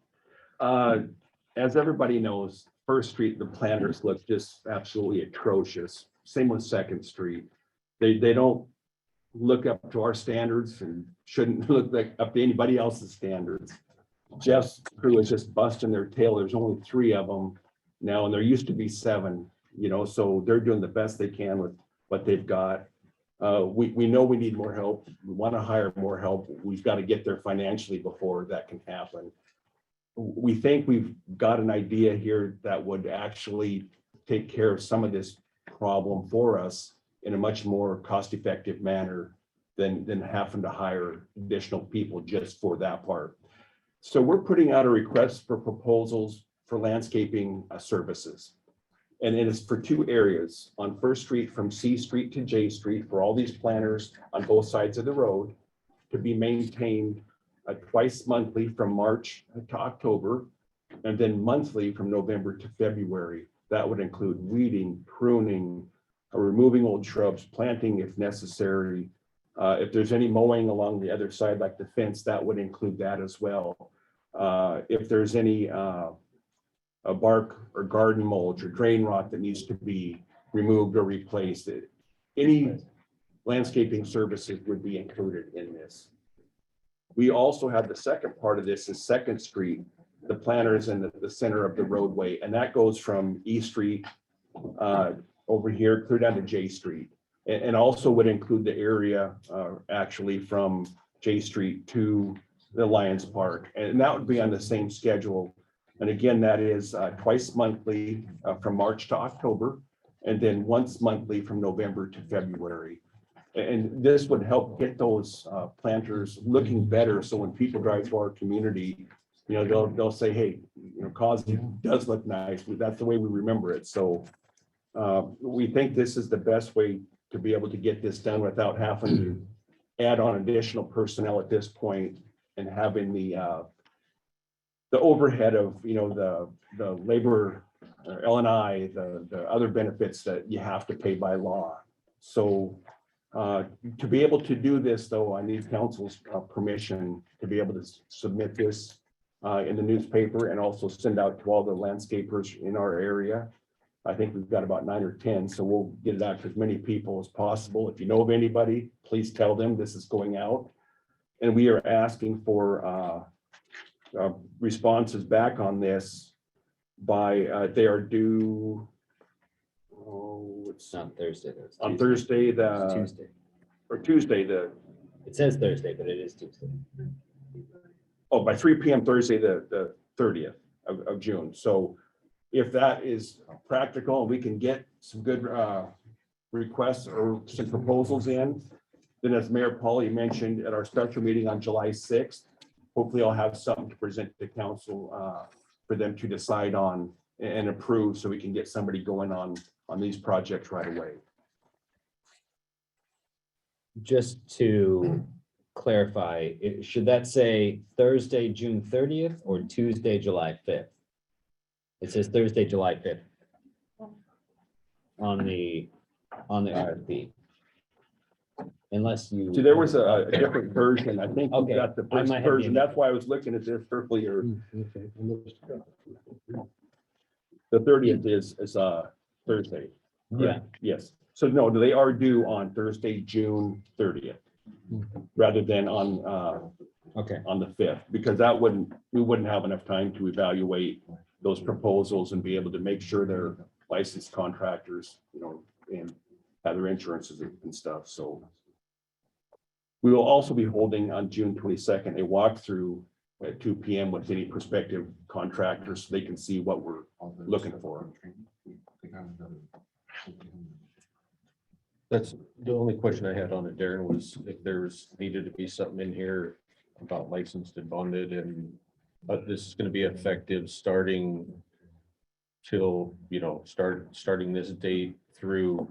As everybody knows, First Street, the planters look just absolutely atrocious. Same with Second Street. They don't look up to our standards and shouldn't look like up to anybody else's standards. Jeff's crew is just busting their tail. There's only 3 of them now, and there used to be 7, so they're doing the best they can with what they've got. We know we need more help. We want to hire more help. We've got to get there financially before that can happen. We think we've got an idea here that would actually take care of some of this problem for us in a much more cost-effective manner than having to hire additional people just for that part. So we're putting out a request for proposals for landscaping services. And it is for 2 areas on First Street from C Street to J Street for all these planters on both sides of the road to be maintained twice monthly from March to October, and then monthly from November to February. That would include weeding, pruning, removing old shrubs, planting if necessary. If there's any mowing along the other side, like the fence, that would include that as well. If there's any a bark or garden mulch or drain rot that needs to be removed or replaced, any landscaping services would be included in this. We also have the second part of this is Second Street, the planters in the center of the roadway, and that goes from E Street over here clear down to J Street, and also would include the area actually from J Street to the Lions Park, and that would be on the same schedule. And again, that is twice monthly from March to October, and then once monthly from November to February. And this would help get those planters looking better. So when people drive through our community, they'll say, hey, Causey does look nice. That's the way we remember it. So we think this is the best way to be able to get this done without having to add on additional personnel at this point and having the overhead of, the labor, L&I, the other benefits that you have to pay by law. So to be able to do this, though, I need council's permission to be able to submit this in the newspaper and also send out to all the landscapers in our area. I think we've got about 9 or 10, so we'll get it out to as many people as possible. If you know of anybody, please tell them this is going out. And we are asking for responses back on this by, they are due, It's not Thursday. Though. It's on Tuesday. Thursday, It's Tuesday. or Tuesday, It says Thursday, but it is Tuesday. by 3 p.m. Thursday, the 30th of June. So if that is practical and we can get some good requests or some proposals in, then as Mayor Pauly mentioned at our special meeting on July 6th, hopefully I'll have something to present to council for them to decide on and approve so we can get somebody going on these projects right away. Just to clarify, should that say Thursday, June 30th or Tuesday, July 5th? It says Thursday, July 5th on the RFP. unless you. See, there was a different version. I think we Okay, got the I first might have version. the- That's why I was looking at this earlier. Okay. I must have got it. The 30th is Thursday. Yeah, correct? Yes. So no, they are due on Thursday, June 30th, rather than okay, on the 5th, because we wouldn't have enough time to evaluate those proposals and be able to make sure they're licensed contractors, and have their insurances and stuff. So we will also be holding on June 22nd, a walkthrough at 2 PM with any prospective contractors, so they can see what we're looking for. That's the only question I had on it, Darren, was if there's needed to be something in here about licensed and bonded and, but this is gonna be effective starting till, starting this date through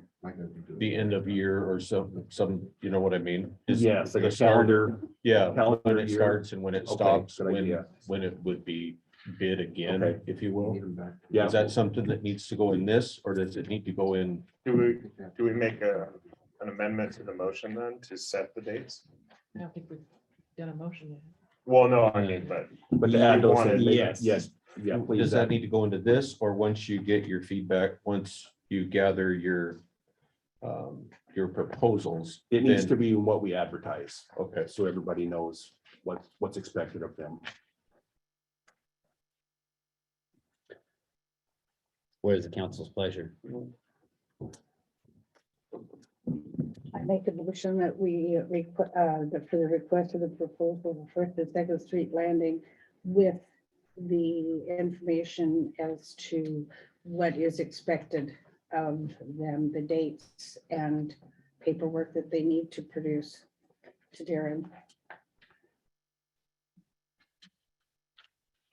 the end of year or some, you know what I mean? Is Yes, like the a start- calendar. Yeah, calendar when it year. starts and when it Okay, stops, good when, idea. when it would be bid again, Okay. if you will. Yeah. Is that something that needs to go in this, or does it need to go in? Do we make an amendment to the motion then to set the dates? I don't think we've done a motion yet. Well, no, I mean, but But to add You those wanted- in, Yes. yes, yeah, please. Does that need to go into this, or once you get your feedback, once you gather your proposals? It needs to then- be what we advertise, Okay, so everybody knows what's expected of them. what is the council's pleasure? I make a motion that we for the request of the proposal for First and Second Street landing with the information as to what is expected of them, the dates and paperwork that they need to produce to Darren.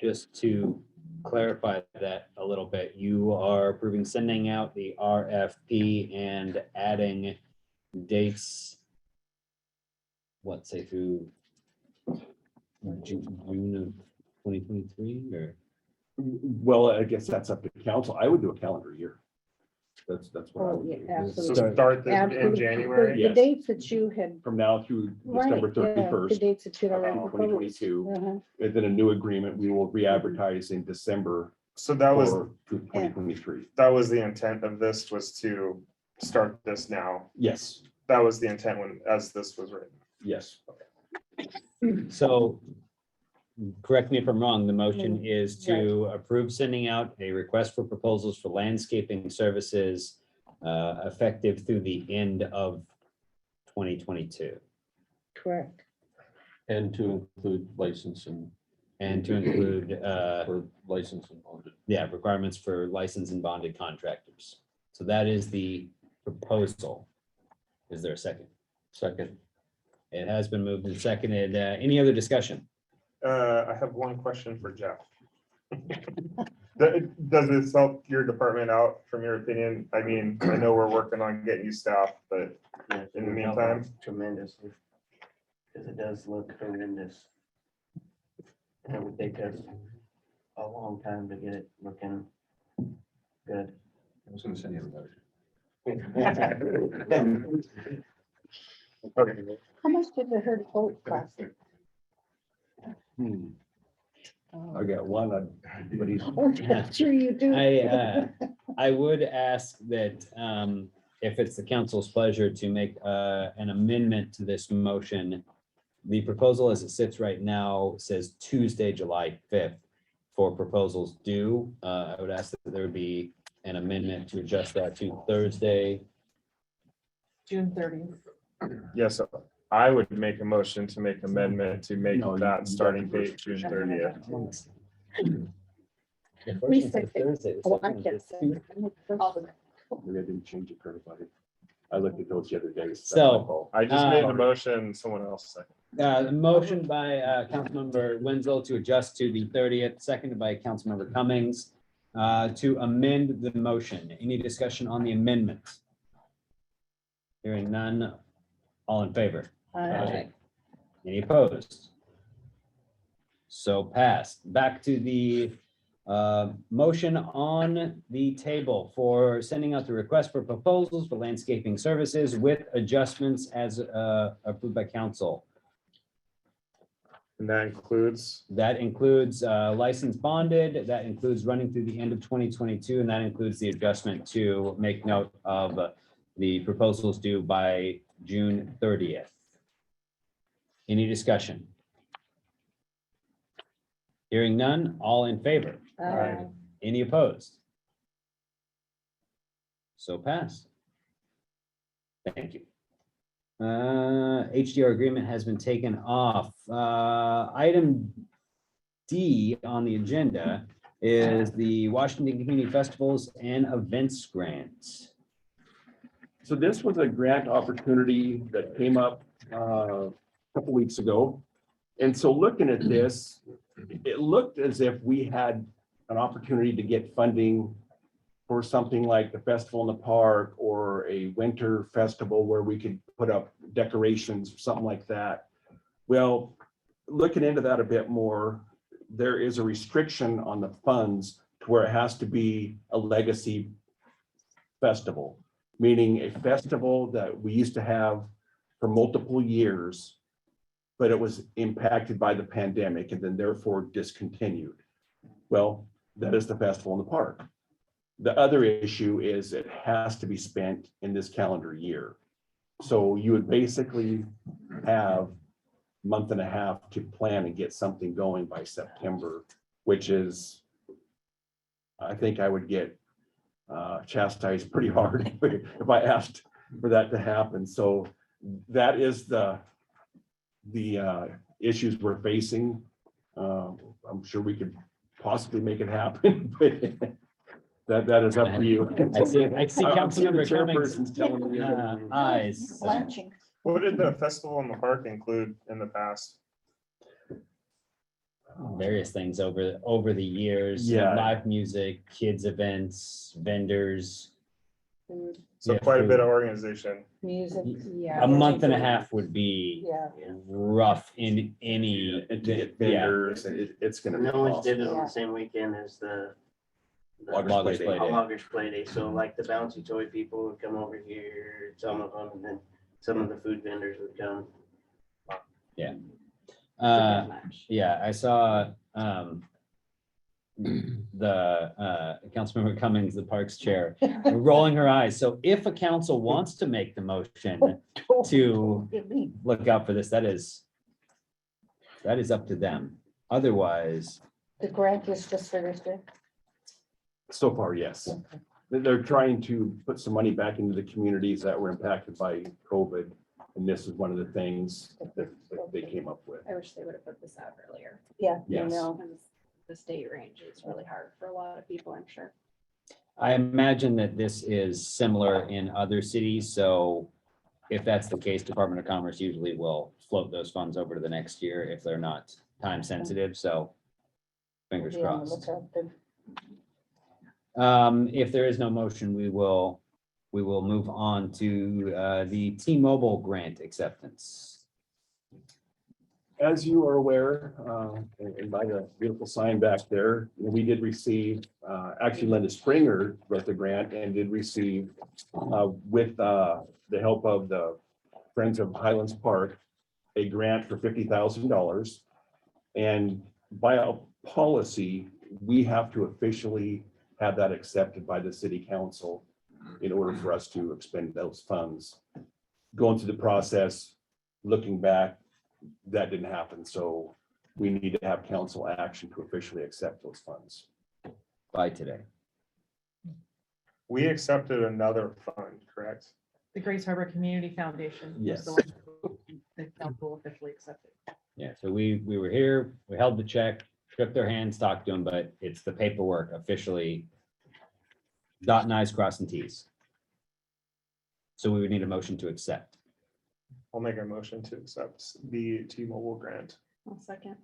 Just to clarify that a little bit, you are approving sending out the RFP and adding dates. What, say through June of 2023 or? Well, I guess that's up to council. I would do a calendar year. That's what I Oh, would yeah, do. so absolutely. start this in Absolutely. January. The Yes. dates that you had, From now through right, December yeah, the 31st, dates that you had already proposed. 2022. Uh-huh. And then a new agreement, we will re-advertise in December So that was, for 2023. that was the intent of this, was to start this now. Yes, That was the intent as this was written. yes. So, correct me if I'm wrong, the motion is to approve sending out a request for proposals for landscaping services effective through the end of 2022, Correct. and to include license and to include, for license and bonded. yeah, requirements for licensed and bonded contractors. So that is the proposal. Is there a second? Second, It has been moved and seconded. Any other discussion? I have one question for Jeff. Does this help your department out, from your opinion? I mean, I know we're working on getting you staff, but Yes, In the it would help meantime? us tremendously. Because it does look horrendous. And it would take us a long time to get it looking good. I was gonna send you a letter. okay. How much did the herd boat cost? I got one, but he's, Oh, sure you do. I would ask that if it's the council's pleasure to make an amendment to this motion. The proposal as it sits right now says Tuesday, July 5th for proposals due. I would ask that there would be an amendment to adjust that to Thursday. June 30th. Yes, I would make a motion to make amendment to make No, you- that you starting got the date June 30th. The first We one said says Thursday, the Oh, I second one can't says say. Tuesday. maybe I didn't change it, Kurt, but I looked at those the other day. That's So, my fault. I just made the Um, motion, someone else second. The motion by Councilmember Wenzel to adjust to the 30th, seconded by Councilmember Cummings to amend the motion. Any discussion on the amendment? Hearing none, all in favor? Aye. Any opposed? So passed. Back to the Motion on the table for sending out the request for proposals for landscaping services with adjustments as approved by council. And that includes, That includes license bonded, that includes running through the end of 2022, and that includes the adjustment to make note of the proposals due by June 30th. Any discussion? Hearing none, all in favor? Aye. Any opposed? So passed. Thank you. HDR agreement has been taken off. Item D on the agenda is the Washington Community Festivals and Events Grant. So this was a grant opportunity that came up a couple weeks ago. And so looking at this, it looked as if we had an opportunity to get funding for something like the festival in the park or a winter festival where we could put up decorations or something like that. Well, looking into that a bit more, there is a restriction on the funds to where it has to be a legacy festival, meaning a festival that we used to have for multiple years, but it was impacted by the pandemic and then therefore discontinued. Well, that is the festival in the park. The other issue is it has to be spent in this calendar year. So you would basically have a month and a half to plan and get something going by September, which is, I think I would get chastised pretty hard if I asked for that to happen. So that is the issues we're facing. I'm sure we could possibly make it happen, but that is up to you. I see I'm seeing the Councilmember Cummings' chairperson's telling me. eyes. Blanching. what did the festival in the park include in the past? Various things over the years. Yeah. Live music, kids events, vendors. Food, So Yeah, quite a food. bit of organization. music, yeah. A month and a half would be Yeah. rough in any. And to get Yeah. vendors, and it's gonna be. No one did it on Yeah. the same weekend as the Loggers Play Day. August play day. So like the bouncy toy people would come over here, some of them, and then some of the food vendors would come. Yeah, I saw the Councilmember Cummings, the Parks Chair, rolling her eyes. So if a council wants to make the motion to Get me. look out for this, that is up to them. Otherwise, The grant is just for this day. So far, yes. They're trying to put some money back into the communities that were impacted by COVID. And this is one of the things that they came up with. I wish they would have put this out earlier. Yeah, you Yes. know. Because the state range is really hard for a lot of people, I'm sure. I imagine that this is similar in other cities, so if that's the case, Department of Commerce usually will float those funds over to the next year if they're not time sensitive, so fingers Be on the crossed. lookout then. If there is no motion, we will move on to the T-Mobile grant acceptance. As you are aware, and by the beautiful sign back there, we did receive, actually Linda Springer wrote the grant and did receive, with the help of the Friends of Highlands Park, a grant for $50,000. And by our policy, we have to officially have that accepted by the city council in order for us to expend those funds. Going through the process, looking back, that didn't happen. So we need to have council action to officially accept those funds. By today. We accepted another fund, correct? The Grace Harbor Community Foundation. was Yes. the one The council officially accepted. Yeah, so we were here, we held the check, shook their hands, talked to them, but it's the paperwork officially dotting i's, crossing t's. So we would need a motion to accept. I'll make a motion to accept the T-Mobile grant. One second.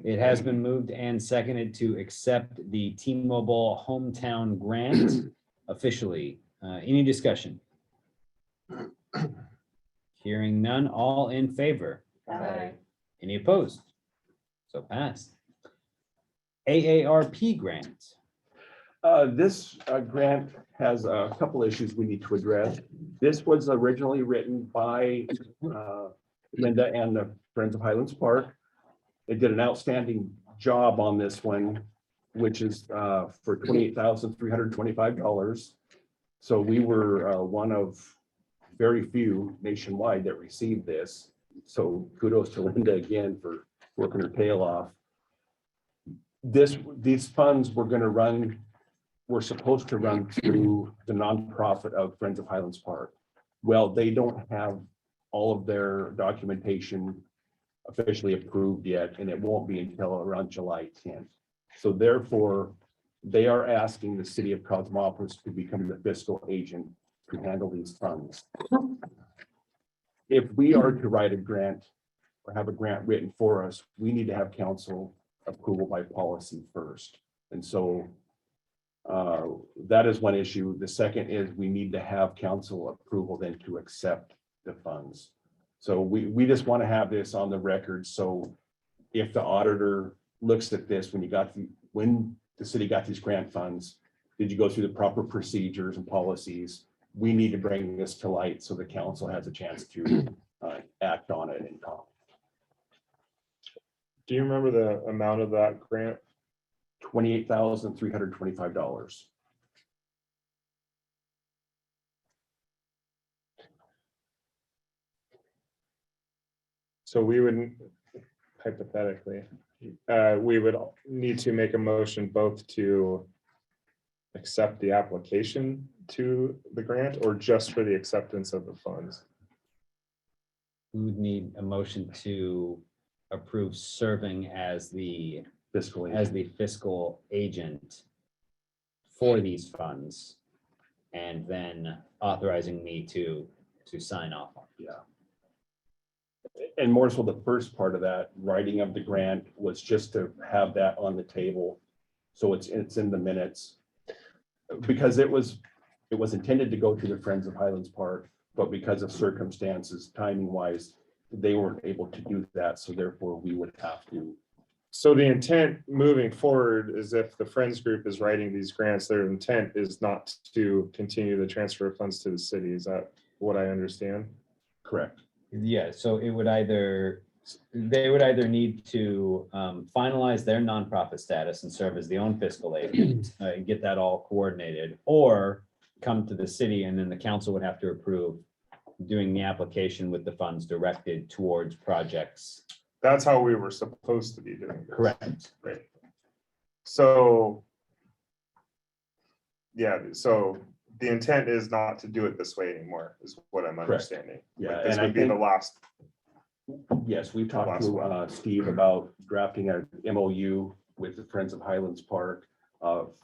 It has been moved and seconded to accept the T-Mobile hometown grant officially. Any discussion? Hearing none, all in favor? Aye. Any opposed? So passed. AARP grant. This grant has a couple issues we need to address. This was originally written by Linda and the Friends of Highlands Park. They did an outstanding job on this one, which is for $28,325. So we were one of very few nationwide that received this. So kudos to Linda again for working her tail off. These funds we're supposed to run through the nonprofit of Friends of Highlands Park. Well, they don't have all of their documentation officially approved yet, and it won't be until around July 10th. So therefore, they are asking the city of Cosmopolis to become the fiscal agent to handle these funds. If we are to write a grant or have a grant written for us, we need to have council approval by policy first. And so that is one issue. The second is we need to have council approval then to accept the funds. So we just want to have this on the record. So if the auditor looks at this, when the city got these grant funds, did you go through the proper procedures and policies? We need to bring this to light so the council has a chance to act on it and comment. Do you remember the amount of that grant? $28,325. So we would hypothetically, we would need to make a motion both to accept the application to the grant or just for the acceptance of the funds. We would need a motion to approve serving as the fiscal agent for these funds, and then authorizing me to sign off on. Yeah. And more so the first part of that writing of the grant was just to have that on the table. So it's in the minutes. Because it was intended to go to the Friends of Highlands Park, but because of circumstances, timing wise, they weren't able to do that. So therefore we would have to. So the intent moving forward is if the Friends group is writing these grants, their intent is not to continue the transfer of funds to the city. Is that what I understand? Correct. Yeah, so they would either need to finalize their nonprofit status and serve as the own fiscal agent, and get that all coordinated, or come to the city and then the council would have to approve doing the application with the funds directed towards projects. That's how we were supposed to be doing this. Correct. Right. So. Yeah, so the intent is not to do it this way anymore, is what I'm understanding. Yeah, Like, this and I would be the think- last. Yes, we talked to Steve about drafting a MOU with the Friends of Highlands Park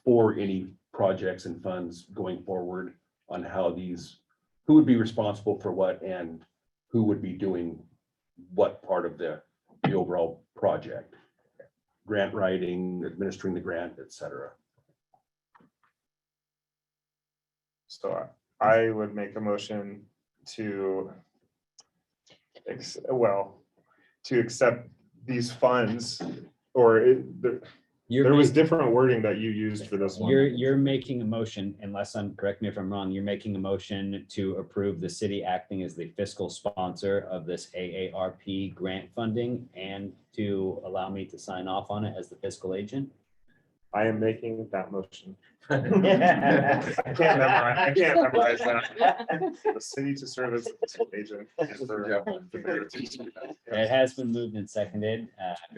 for any projects and funds going forward on how who would be responsible for what and who would be doing what part of the overall project. Grant writing, administering the grant, et cetera. So I would make a motion to accept these funds, or there was different wording that you used for this one. You're making a motion, correct me if I'm wrong, you're making a motion to approve the city acting as the fiscal sponsor of this AARP grant funding and to allow me to sign off on it as the fiscal agent? I am making that motion. I can't memorize that. The city to serve as the fiscal agent. It has been moved and seconded.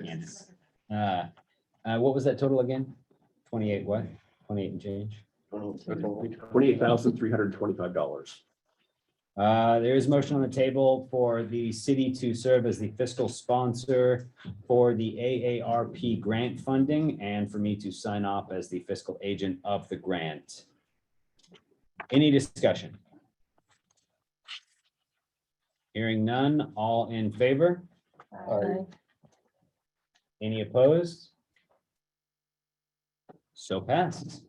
Yes. What was that total again? 28 what? 28 and change? $28,325. There is motion on the table for the city to serve as the fiscal sponsor for the AARP grant funding and for me to sign off as the fiscal agent of the grant. Any discussion? Hearing none, all in favor? Any opposed? So passed.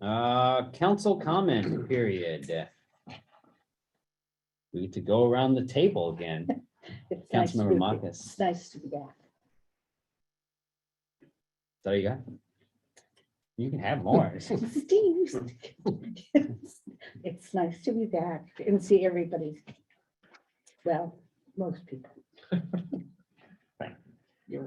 Council comment period. We get to go around the table again. It's nice to Councilmember be- Marcus. It's nice to be back. that all you got? You can have more. Steve. It's nice to be back and see everybody. Well, most people.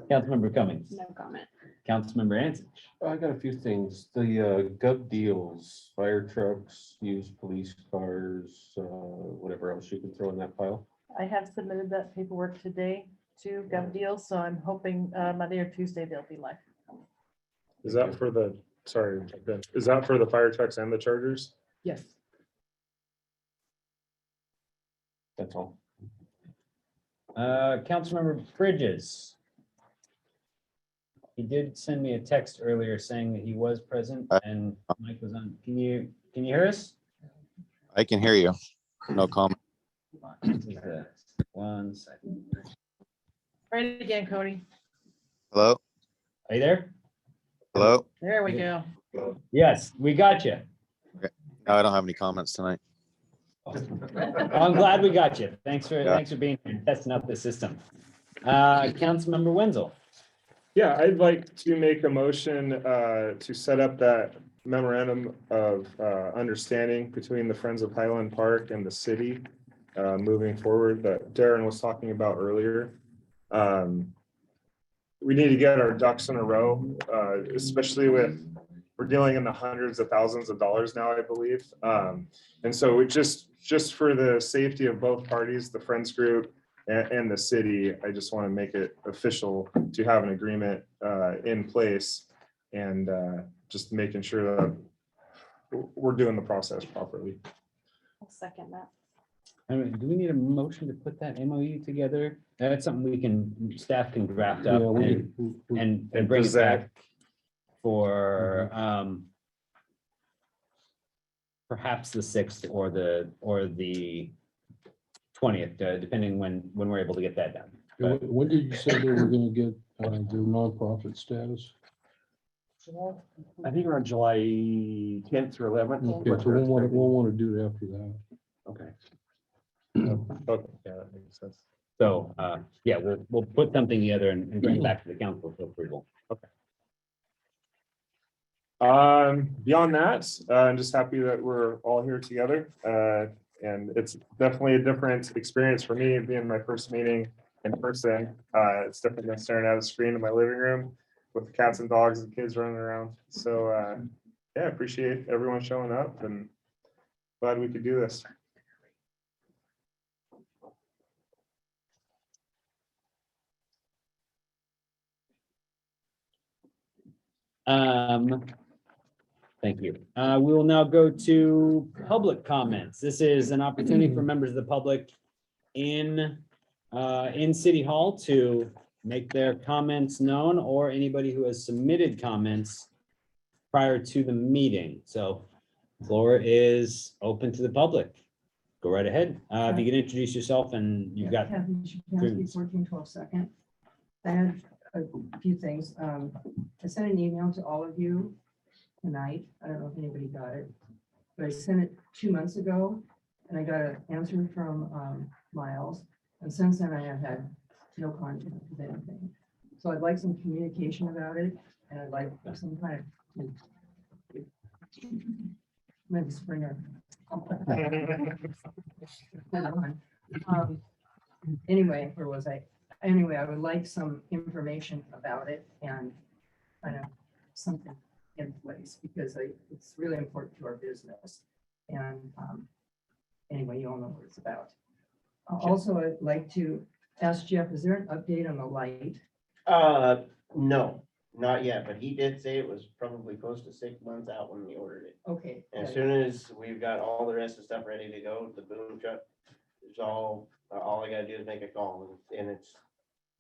Councilmember Cummings, No comment. Councilmember Ansich. I got a few things. The gov deals, fire trucks, used police cars, whatever else you can throw in that pile. I have submitted that paperwork today to GovDeals, so I'm hoping Monday or Tuesday they'll be live. Is that for the, sorry, Ben, is that for the fire trucks and the chargers? Yes. That's all. Councilmember Bridges. He did send me a text earlier saying that he was present and Mike was on. Can you hear us? I can hear you. No comment. This is the 1 second. Try it again, Cody. Hello? Are you there? Hello? There we go. Yes, we got you. No, I don't have any comments tonight. I'm glad we got you. Thanks for being here and testing out the system. Councilmember Wenzel. Yeah, I'd like to make a motion to set up that memorandum of understanding between the Friends of Highland Park and the city moving forward that Darren was talking about earlier. We need to get our ducks in a row, especially with, we're dealing in the hundreds of thousands of dollars now, I believe. And so it just for the safety of both parties, the Friends group and the city, I just want to make it official to have an agreement in place and just making sure that we're doing the process properly. I'll second that. I mean, do we need a motion to put that MOU together? That's something staff can draft up Yeah, and bring it back for perhaps the 6th or the 20th, depending when we're able to get that done. But When did you say they were gonna get their nonprofit status? I think around July 10th or 11th. Okay, so we'll want to do it after that. Okay. Okay, yeah, that makes sense. so, yeah, we'll put something together and bring it back to the council for approval. Beyond that, I'm just happy that we're all here together. And it's definitely a different experience for me being my first meeting in person. It's different than staring at a screen in my living room with the cats and dogs and kids running around. So yeah, I appreciate everyone showing up and glad we could do this. Thank you. We will now go to public comments. This is an opportunity for members of the public in City Hall to make their comments known, or anybody who has submitted comments prior to the meeting. So floor is open to the public. Go right ahead. If you can introduce yourself and you've got. Kathy Szymanski, 1412 Second. I had a few things. I sent an email to all of you tonight. I don't know if anybody got it, but I sent it 2 months ago and I got an answer from Miles. And since then I have had no contact with anything. So I'd like some communication about it and I'd like some kind of maybe Springer. Anyway, where was I? Anyway, I would like some information about it and kind of something in place because it's really important to our business. And anyway, you all know what it's about. Also, I'd like to ask Jeff, is there an update on the light? No, not yet, but he did say it was probably close to 6 months out when we ordered it. Okay. And as soon as we've got all the rest of the stuff ready to go, the boom truck is all I gotta do is make a call and it's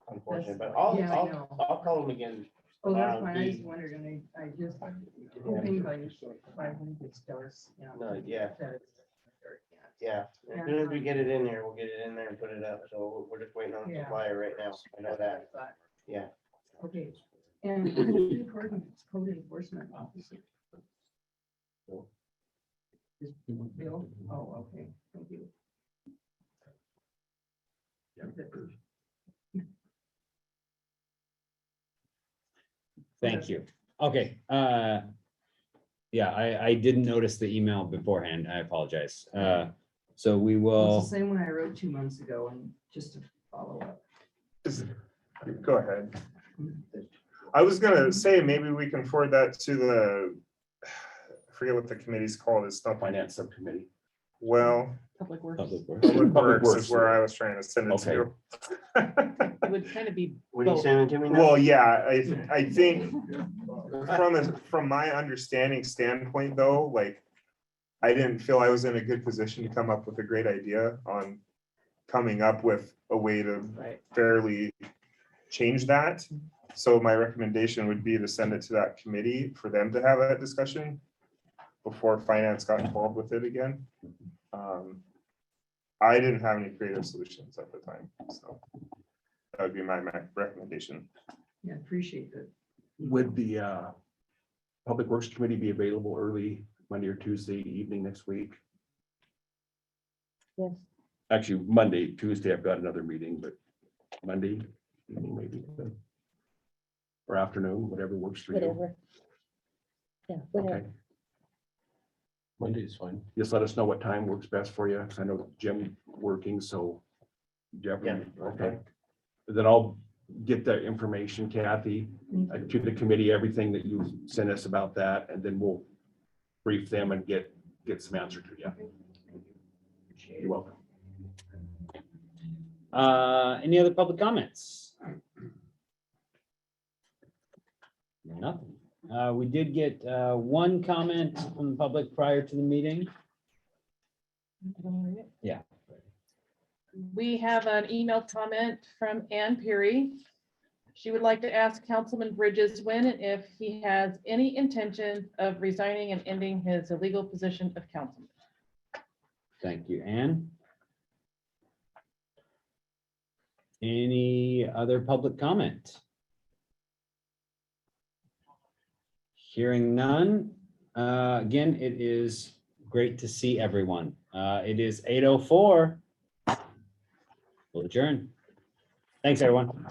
unfortunate, but Yeah, I know. I'll call him again. Oh, that's fine. I just wondered, and I just hoping by 500 it starts. No, yeah. that it's- Yeah, as soon as we get it in there, we'll get it in there and put it up. So we're just waiting on the Yeah. supplier right now. I know that. But, Yeah. okay. And who's the code enforcement officer? Is Bill? Oh, okay. Thank you. Thank you. Okay, yeah, I didn't notice the email beforehand. I apologize. So we It's will, the same one I wrote 2 months ago and just to follow up. Go ahead. I was gonna say, maybe we can forward that to the, I forget what the committee's called, it's not, Finance Subcommittee. well, Public Works. Public Works. Public Public Works is Works. where I was trying to send it Okay. to. It would kind of be What are you both. sending to me now? Well, yeah, I think from my understanding standpoint though, like, I didn't feel I was in a good position to come up with a great idea on coming up with a way to Right. fairly change that. So my recommendation would be to send it to that committee for them to have that discussion before finance got involved with it again. I didn't have any creative solutions at the time, so that would be my recommendation. Yeah, appreciate that. Would the Public Works Committee be available early Monday or Tuesday evening next week? Yes. Actually, Monday, Tuesday, I've got another meeting, but Monday evening maybe. Or afternoon, whatever works for you. Whatever. Yeah, whatever. Okay, Monday is fine. just let us know what time works best for you, because I know Jim working, so. Jeff, Yeah. okay. Then I'll get that information, Kathy, to the committee, everything that you sent us about that, and then we'll brief them and get some answer to you. You're welcome. any other public comments? Nothing. We did get one comment from the public prior to the meeting. Yeah. We have an email comment from Ann Perry. She would like to ask Councilman Bridges when and if he has any intention of resigning and ending his illegal position of councilman. Thank you, Ann. Any other public comment? Hearing none. Again, it is great to see everyone. It is 8:04. We'll adjourn. Thanks, everyone.